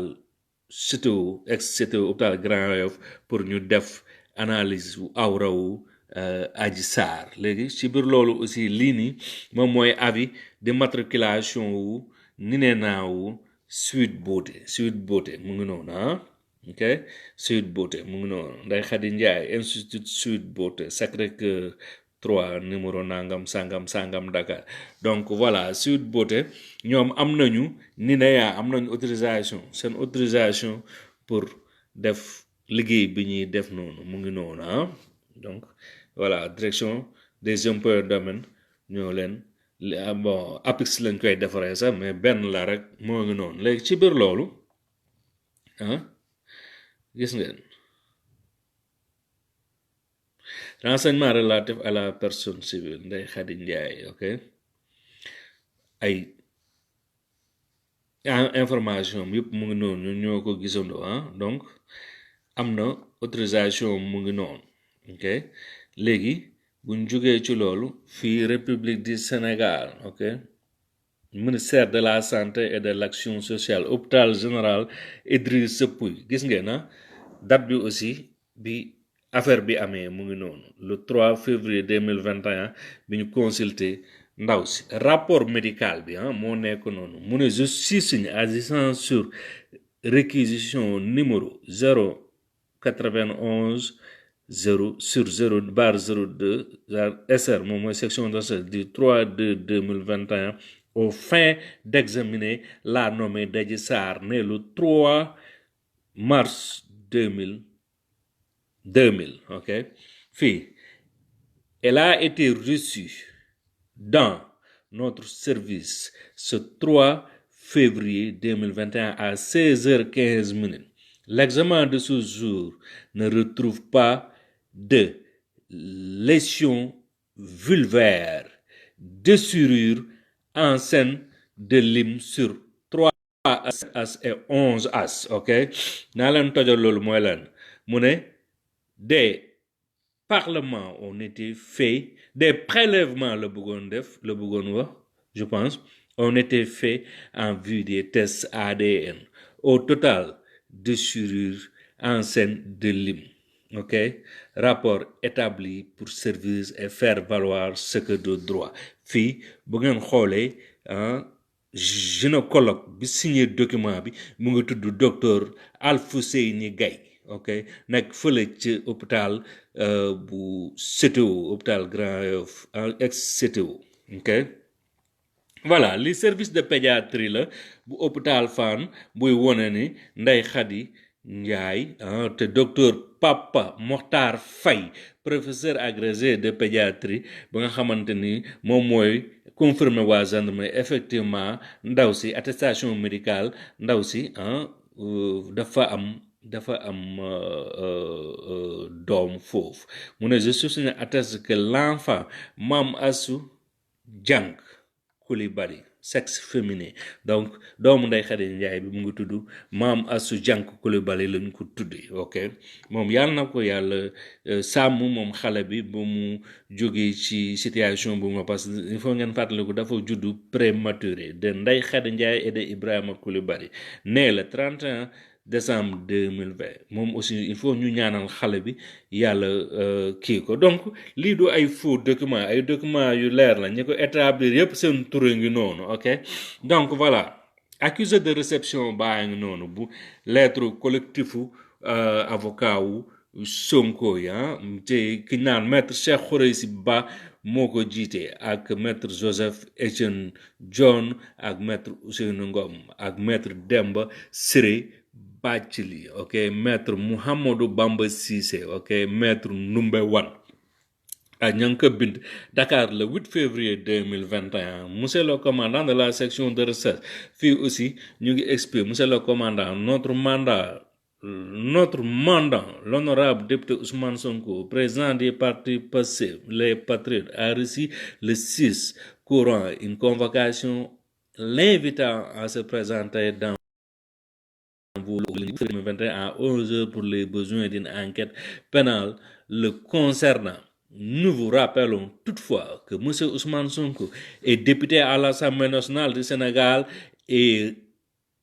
S1: CTO ex CTO hôpital Grand Yoff pour ñu def analyse wu awra wu Adji Sarr léegi ci biir loolu aussi lii nii moom mooy avis de matriculation wu nineenaa wu Sweet Beauté mu ngi noonu ok Sweet Beauté mu ngi noonu Ndeye Khady Ndiaye institut Sweet Beauté Sacré-Cœur 3 numéro nangam sangam Dakar donc voilà Sweet Beauté ñoom am nañu am nañu seen autorisation pour def liggéey bi ñuy def noonu mu ngi noonu donc voilà direction des impôts et domaines ñoo leen bon APIX lañ koy defaree sax mais benn la rek moo ngi noonu léegi ci biir loolu gis ngeen renseignement relatif à la personne civile Ndeye Khady Ndiaye ok ay information yëpp mu ngi noonu ñun ñoo ko gisandoo donc am na autorisation mu ngi noonu ok léegi buñ jógee ci loolu fii République du Sénégal ok ministère de la santé et de l'action sociale hôpital général Idrissa Pouye gis ngeen date bi aussi bi affaire bi amee mu ngi noonu le 3 février 2021 bi ñu consulté ndaw si rapport médical bi moo nekk noonu mu ne je suis signé agissant sur réquisition numéro 091 0/02 SR moom mooy section de recherche du 3/2/2021 aux fins d'examiner la nommée d'Adji Sarr née le 3 mars 2000 ok fii elle a été reçue dans notre service ce 3 février 2021 à 16h15. L'examen de ce jour ne retrouve pas de lésions vulvaires, déchirure en scène de lime sur 3 as et 11 as ok naa leen tojal loolu mooy lan mu ne des parlements ont été faits des prélèvements la bëggoon wax je pense ont été faits en vue des tests ADN au total déchirure en scène de lime ok rapport établi pour service et faire valoir ce que de droit fii bu ngeen xoolee gynécologue bi signé document bi mu ngi tudd docteur Alfousseyni Gaye ok nekk fële ci hôpital bu CTO hôpital Grand Yoff ex CTO ok voilà li service de pédiatrie la bu hôpital Fann buy wone ni Ndeye Khady Ndiaye te docteur Papa Mokhtar Faye professeur agrégé de pédiatrie ba nga xamante ni moom mooy confirmé waa gendarmerie effectivement ndaw si attestation médicale ndaw si dafa am doom foofu mu ne je suis atteste que l'enfant Mame Assou Diank Coulibaly sexe féminin donc doomu Ndeye Khady Ndiaye bi mu ngi tudd Mame Assou Diank Coulibaly lañ ko tuddee ok moom yàlla na ko yàlla sàmm moom xale bi ba mu jógee ci situation bu ma parce que il faut ngeen fàttaliku dafa juddu prématuré de Ndeye Khady Ndiaye et de Ibrahima Coulibaly né le 31 décembre 2020 moom aussi il faut ñu ñaanal xale bi yàlla kii ko donc lii du ay faux document ay documents yu leer la ñi ko établir yépp seen tura ngi noonu ok donc voilà accusé de réception baa ngi noonu bu lettre collectifu avocat wu Sonko ya te ki naan maître Cheikh Khoureyssi Ba moo ko jiite ak maître Joseph Etienne John ak maître Ousseynou Ngom ak maître Demba Ciré Bathily ok maître Mouhamadou Bamba Cissé ok maître Numbe Wan ak ña ngi ko bind Dakar le 8 février 2021 monsieur le commandant de la section de recherche fii aussi ñu ngi expliqué monsieur le commandant notre mandant l'honorable député Ousmane Sonko président du parti Pastef les Patriotes a reçu le 6 courant une convocation l'invitant à se présenter dans le 2021 à 11h pour les besoins d'une enquête pénale le concernant. Nous vous rappelons toutefois que M. Ousmane Sonko est député à l'Assemblée nationale du Sénégal et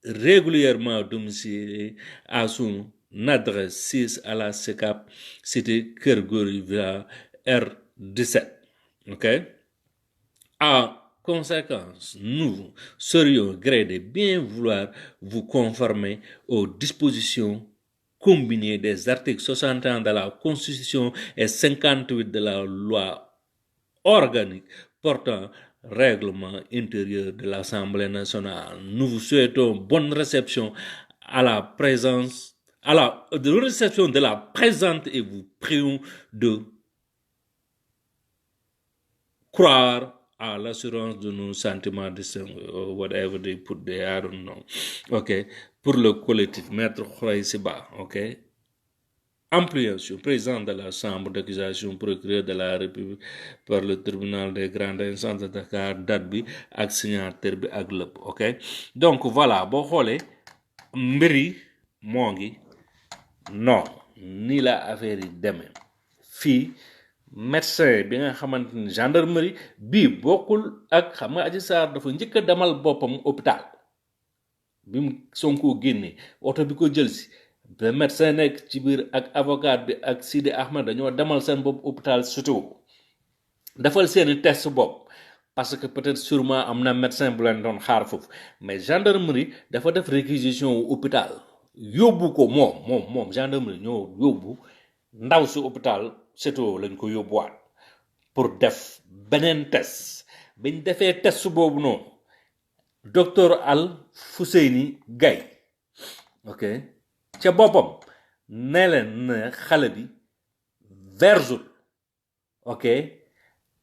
S1: régulièrement domicilié à son adresse 6 à la SECAP, cité Keur Gorgui Villa R17. OK? En conséquence, nous serions gré de bien vouloir vous conformer aux dispositions combinées des articles 61 de la Constitution et 58 de la loi organique portant règlement intérieur de l'Assemblée nationale. Nous vous souhaitons bonne réception réception de la présente et vous prions de croire à l'assurance de nos sentiments distingués, or whatever they put there, I don't know. OK. Pour le collectif, Maître Khoureyssi Ba, OK. Ampliation, président de la chambre d'accusation, procureur de la République par le tribunal des grandes instances de Dakar, date bi ak signature bi ak lépp, OK. Donc voilà, boo xoolee mbiri moo ngi non nii la affaire yi demee fii médecin bi nga xamante ni gendarmerie bii bokkul ak xam nga Adji Sarr dafa njëkk a demal boppam hôpital bi mu Sonko génnee oto bi ko jël si ba médecin nekk ci biir ak avocat bi ak Sidi Ahmed dañoo demal seen bopp hôpital surtout defal seeni test bopp parce que peut-être sûrement am na médecin bu leen doon xaar foofu mais gendarmerie dafa def réquisition wu hôpital yóbbu ko moom gendarmerie ñoo yóbbu ndaw si hôpital surtout lañ ko yóbbuwaat pour def beneen test biñ defee test boobu noonu docteur Alfousseyni Gaye ok ca boppam ne leen ne xale bi versul ok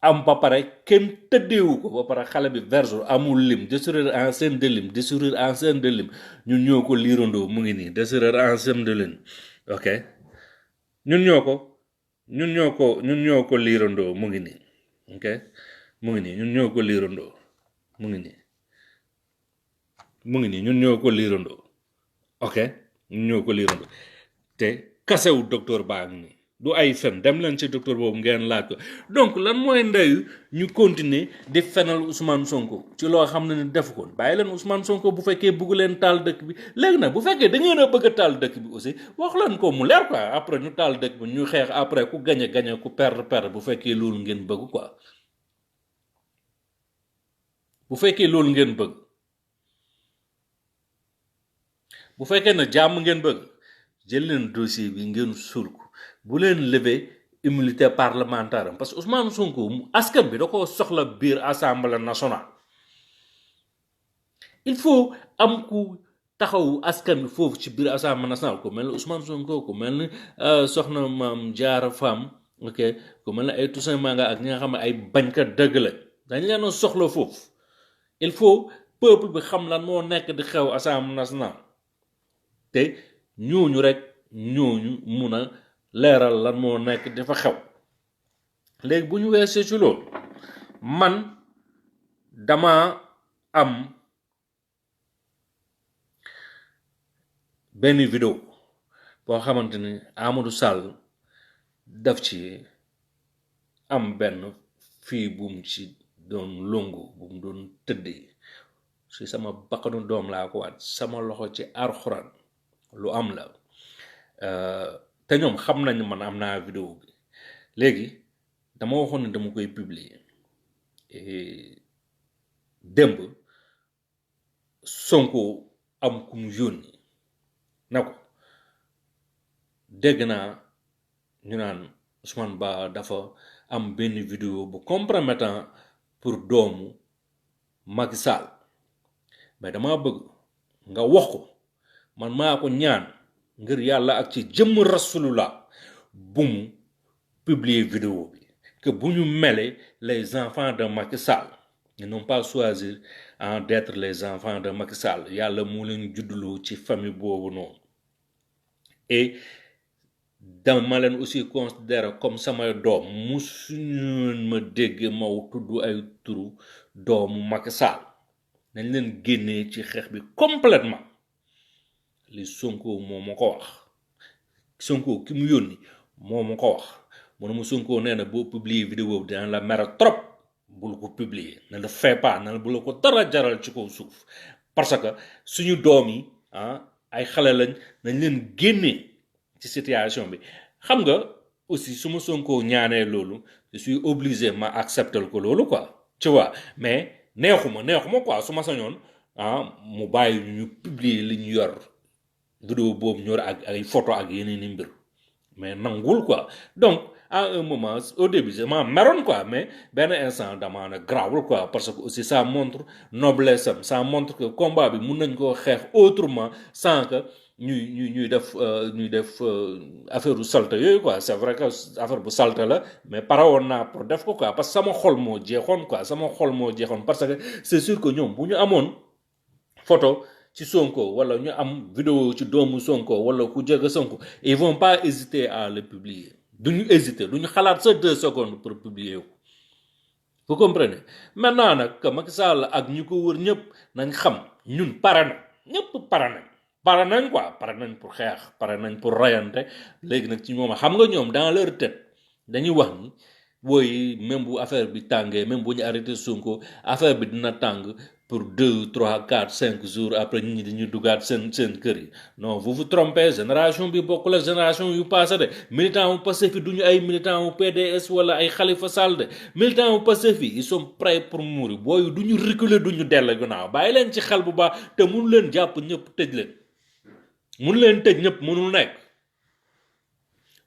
S1: am ba pare kenn tëddeewu ko ba pare xale bi versul amul lim déchirure en scène de lim déchirure en scène de lim ñun ñoo ko liirandoo mu ngi nii déchirure en scène de lim ok ñun ñoo ko liirandoo mu ngi nii ok mu ngi nii ñun ñoo ko liirandoo mu ngi nii ñun ñoo ko liirandoo ok ñun ñoo ko liirandoo te kasewu docteur baa ngi nii du ay fen dem leen ci docteur boobu ngeen laaj ko donc lan mooy ndeyu ñu continuer di fenal Ousmane Sonko ci loo xam ne ni defu ko bàyyi leen Ousmane Sonko bu fekkee bëgg leen taal dëkk bi léegi nag bu fekkee da ngeen a bëgg a taal dëkk bi aussi wax leen ko mu leer quoi après ñu taal dëkk bi ñu xeex après ku gañe ku perdre bu fekkee loolu ngeen bëgg quoi bu fekkee loolu ngeen bëgg bu fekkee ne jàmm ngeen bëgg jël leen dossier bi ngeen suul ko bu leen lever immunité parlementaire parce que Ousmane Sonko askan bi da ko soxla biir assemblée nationale il faut am ku taxaw askan bi foofu ci biir Assemblée nationale ku mel ni Ousmane Sonko ku mel ni soxna Maam Jaara Fam ok ku mel ni ay Toussaint Manga ak ñi nga xam ne ay bañkat dëgg la dañ leen a soxla foofu il faut peuple bi xam lan moo nekk di xew Assemblée nationale te ñooñu rek ñooñu mun a leeral lan moo nekk dafa xew léegi bu ñu weesee ci loolu man dama am benn vidéo boo xamante ni Amadou Sall daf ci am benn fii bu mu ci doon longu bu mu doon tëddee si sama bakkanu doom laa ko waat sama loxo ci Alxuraan lu am la te ñoom xam nañu man am naa vidéo bi léegi dama waxoon ne dama koy publier démb Sonko am ku mu yónni na ko dégg naa ñu naan Ousmane Ba dafa am benn vidéo bu compromettant pour doomu Macky Sall mais dama bëgg nga wax ko man maa ko ñaan ngir yàlla ak ci jëmm rasulullah bu mu publier vidéo bi que bu ñu mêler les enfants de Macky Sall ils n'ont pas choisi d'être les enfants de Macky Sall yàlla mu leen juddloo ci famille boobu noonu et dama leen aussi considérer comme samay doom musuñu ma dégg ma tudd ay turu doomu Macky Sall nañ leen génnee ci xeex bi complètement li Sonko moo ma ko wax Sonko ki mu yónni moo ma ko wax mu ne ma Sonko nee na boo publier vidéo bi dina la mere trop bul ko publier ne le fais pas ne bu la ko dara jaral ci kaw suuf parce que suñu doom yi ay xale lañ nañ leen génnee ci situation bi xam nga aussi su ma Sonko ñaanee loolu je suis obligé ma accepter ko loolu quoi tu vois mais neexuma quoi su ma sañoon mu bàyyi ñu publier li ñu yor vidéo boobu ñor ak ay photo ak yeneen i mbir mais nangul quoi donc à un moment au début dama meroon quoi mais benn instant dama ne grawul quoi parce que aussi ça montre noblesse am ça montre que combat bi mun nañ koo xeex autrement sans que ñuy def affaire bu salte yooyu quoi c'est vrai que affaire bu salte la mais pare woon naa pour def ko quoi parce que sama xol moo jeexoon parce que c'est sûr que ñoom bu ñu amoon photo ci Sonko wala ñu am vidéo ci doomu Sonko wala ku jege Sonko ils vont pas hésiter à le publier duñu xalaat sa 2 secondes pour publier ko vous comprenez maintenant nag que Macky Sall ak ñi ko wër ñëpp nañ xam ñun pare na ñëpp pare nañ pour xeex pare nañ pour rayante léegi nag ci moom xam nga ñoom dans leur tête dañuy wax ni booy même bu affaire bi tàngee même bu ñu arrêté Sonko affaire bi dina tàng pour 2, 3, 4, 5 jours après ñi dañuy dugaat seen kër yi non vous vous trompez génération bi bokkul ak génération yu passé de militant wu Pastef fi duñu ay militant wu PDS wala ay Khalifa Sall de militant wu Pastef fi ils sont prêts pour mourir booyu duñu reculer duñu dell gannaaw bàyyi leen ci xel bu baax te mënu leen jàpp ñëpp tëj leen mënul nekk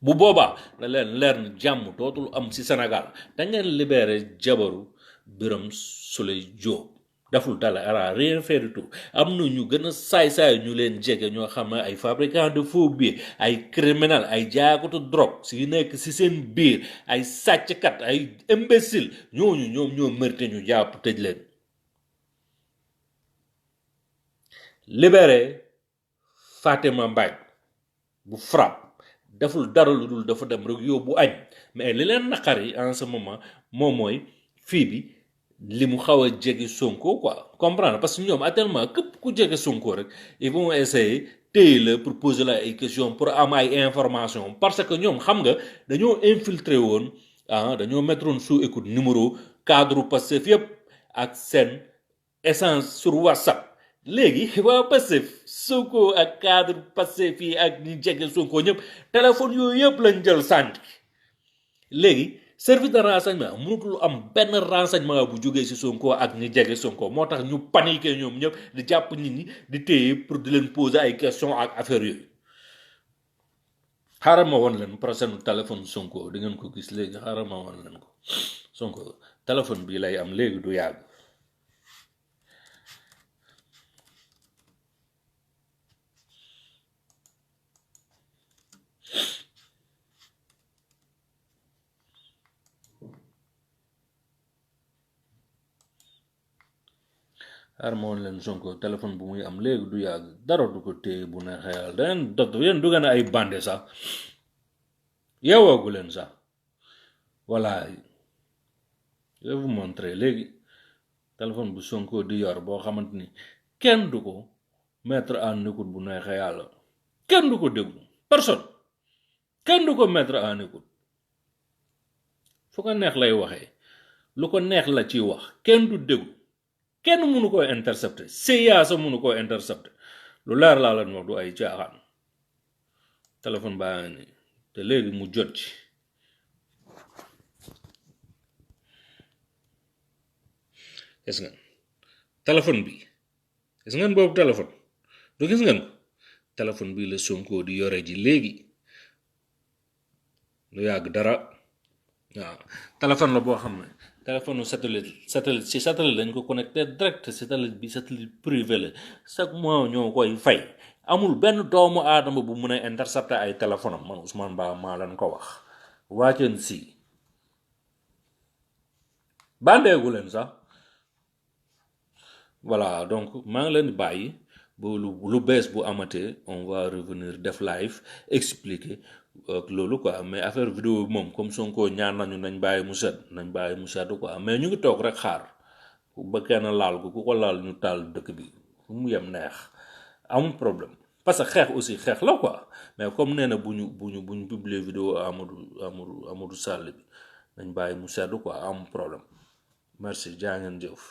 S1: bu boobaa da leen leer na jàmm dootul am ci Sénégal da ngeen libéré jabaru Birame Souleye Diop daful dala ara rien fait du tout am na ñu gën a saay-saay ñu leen jege ñoo xam ne ay fabricants de faux billets ay criminels ay jaakatu drogue si nekk si seen biir ay sàcckat ay imbécile ñooñu ñoo mérité ñu jàpp tëj leen libéré Fatima Mbaye bu FRAPP deful dara lu dul dafa dem rek yóbbu añ mais li leen naqari en ce moment moom mooy fii bi li mu xaw a jege Sonko quoi comprendre parce que ñoom actuellement képp ku jege Sonko rek ils vont essayer téye la pour poser la ay questions pour am ay information parce que ñoom xam nga dañoo infiltré woon dañoo mettre woon sous écoute numéro cadre Pastef yëpp ak seen essence sur WhatsApp léegi waa Pastef Sonko ak cadre Pastef yi ak ñi jege Sonko ñëpp téléphone yooyu yëpp lañ jël sànni léegi service de renseignement mënatul am benn renseignement bu jógee ci Sonko ak ñi jege Sonko moo tax ñu paniqué ñoom ñëpp di jàpp nit ñi di téye pour di leen poser ay questions ak affaire yooyu xaaral ma woon leen prochaine téléphone Sonko di ngeen ko gis léegi xaaral ma woon leen ko Sonko téléphone bii lay am léegi du yàgg armoon leen Sonko téléphone bu muy am léegi du yàgg dara du ko téye bu neexee yàlla daneen dof yéen du ngeen ay bande sax yeewoogu leen sax voilà je vais vous montrer léegi téléphone bu Sonko di yor boo xamante ni kenn du ko mettre en écoute bu neexee yàlla kenn du ko déglu personne kenn du ko mettre en écoute fu ko neex lay waxee lu ko neex la ciy wax kenn du déglu kenn mënu koo intercepter CIA sa mënu koo intercepter lu leer laa leen wax du ay caaxaan téléphone baa ngi nii te léegi mu jot ci gis ngeen téléphone bi gis ngeen boobu téléphone du gis ngeen ko téléphone bi la Sonko di yore ji léegi lu yàgg dara waaw téléphone la boo xam ne téléphone satellite si satellite lañ ko connecté direct satellite bi satellite privé la chaque mois ñoo koy fay amul benn doomu aadama bu mun a intercepter ay téléphone am man Ousmane Ba maa leen ko wax waaceen si bandeegu leen sax voilà donc maa ngi leen di bàyyi ba lu bees bu amatee on va revenir def live expliquer loolu quoi mais affaire vidéo bi moom comme Sonko ñaan nañu nañ bàyyi mu sedd quoi mais ñu ngi toog rek xaar ba kenn laal ko ku ko laal ñu taal dëkk bi fu mu yem neex amul problème parce que xeex aussi xeex la quoi mais comme nee na bu ñu publier vidéo Amadou Sall bi nañ bàyyi mu sedd quoi amul problème merci jaa ngeen jëf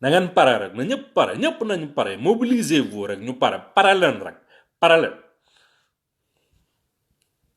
S1: na ngeen pare rek na ñëpp pare ñëpp nañu pare mobilisez vous rek ñu pare leen rek pare leen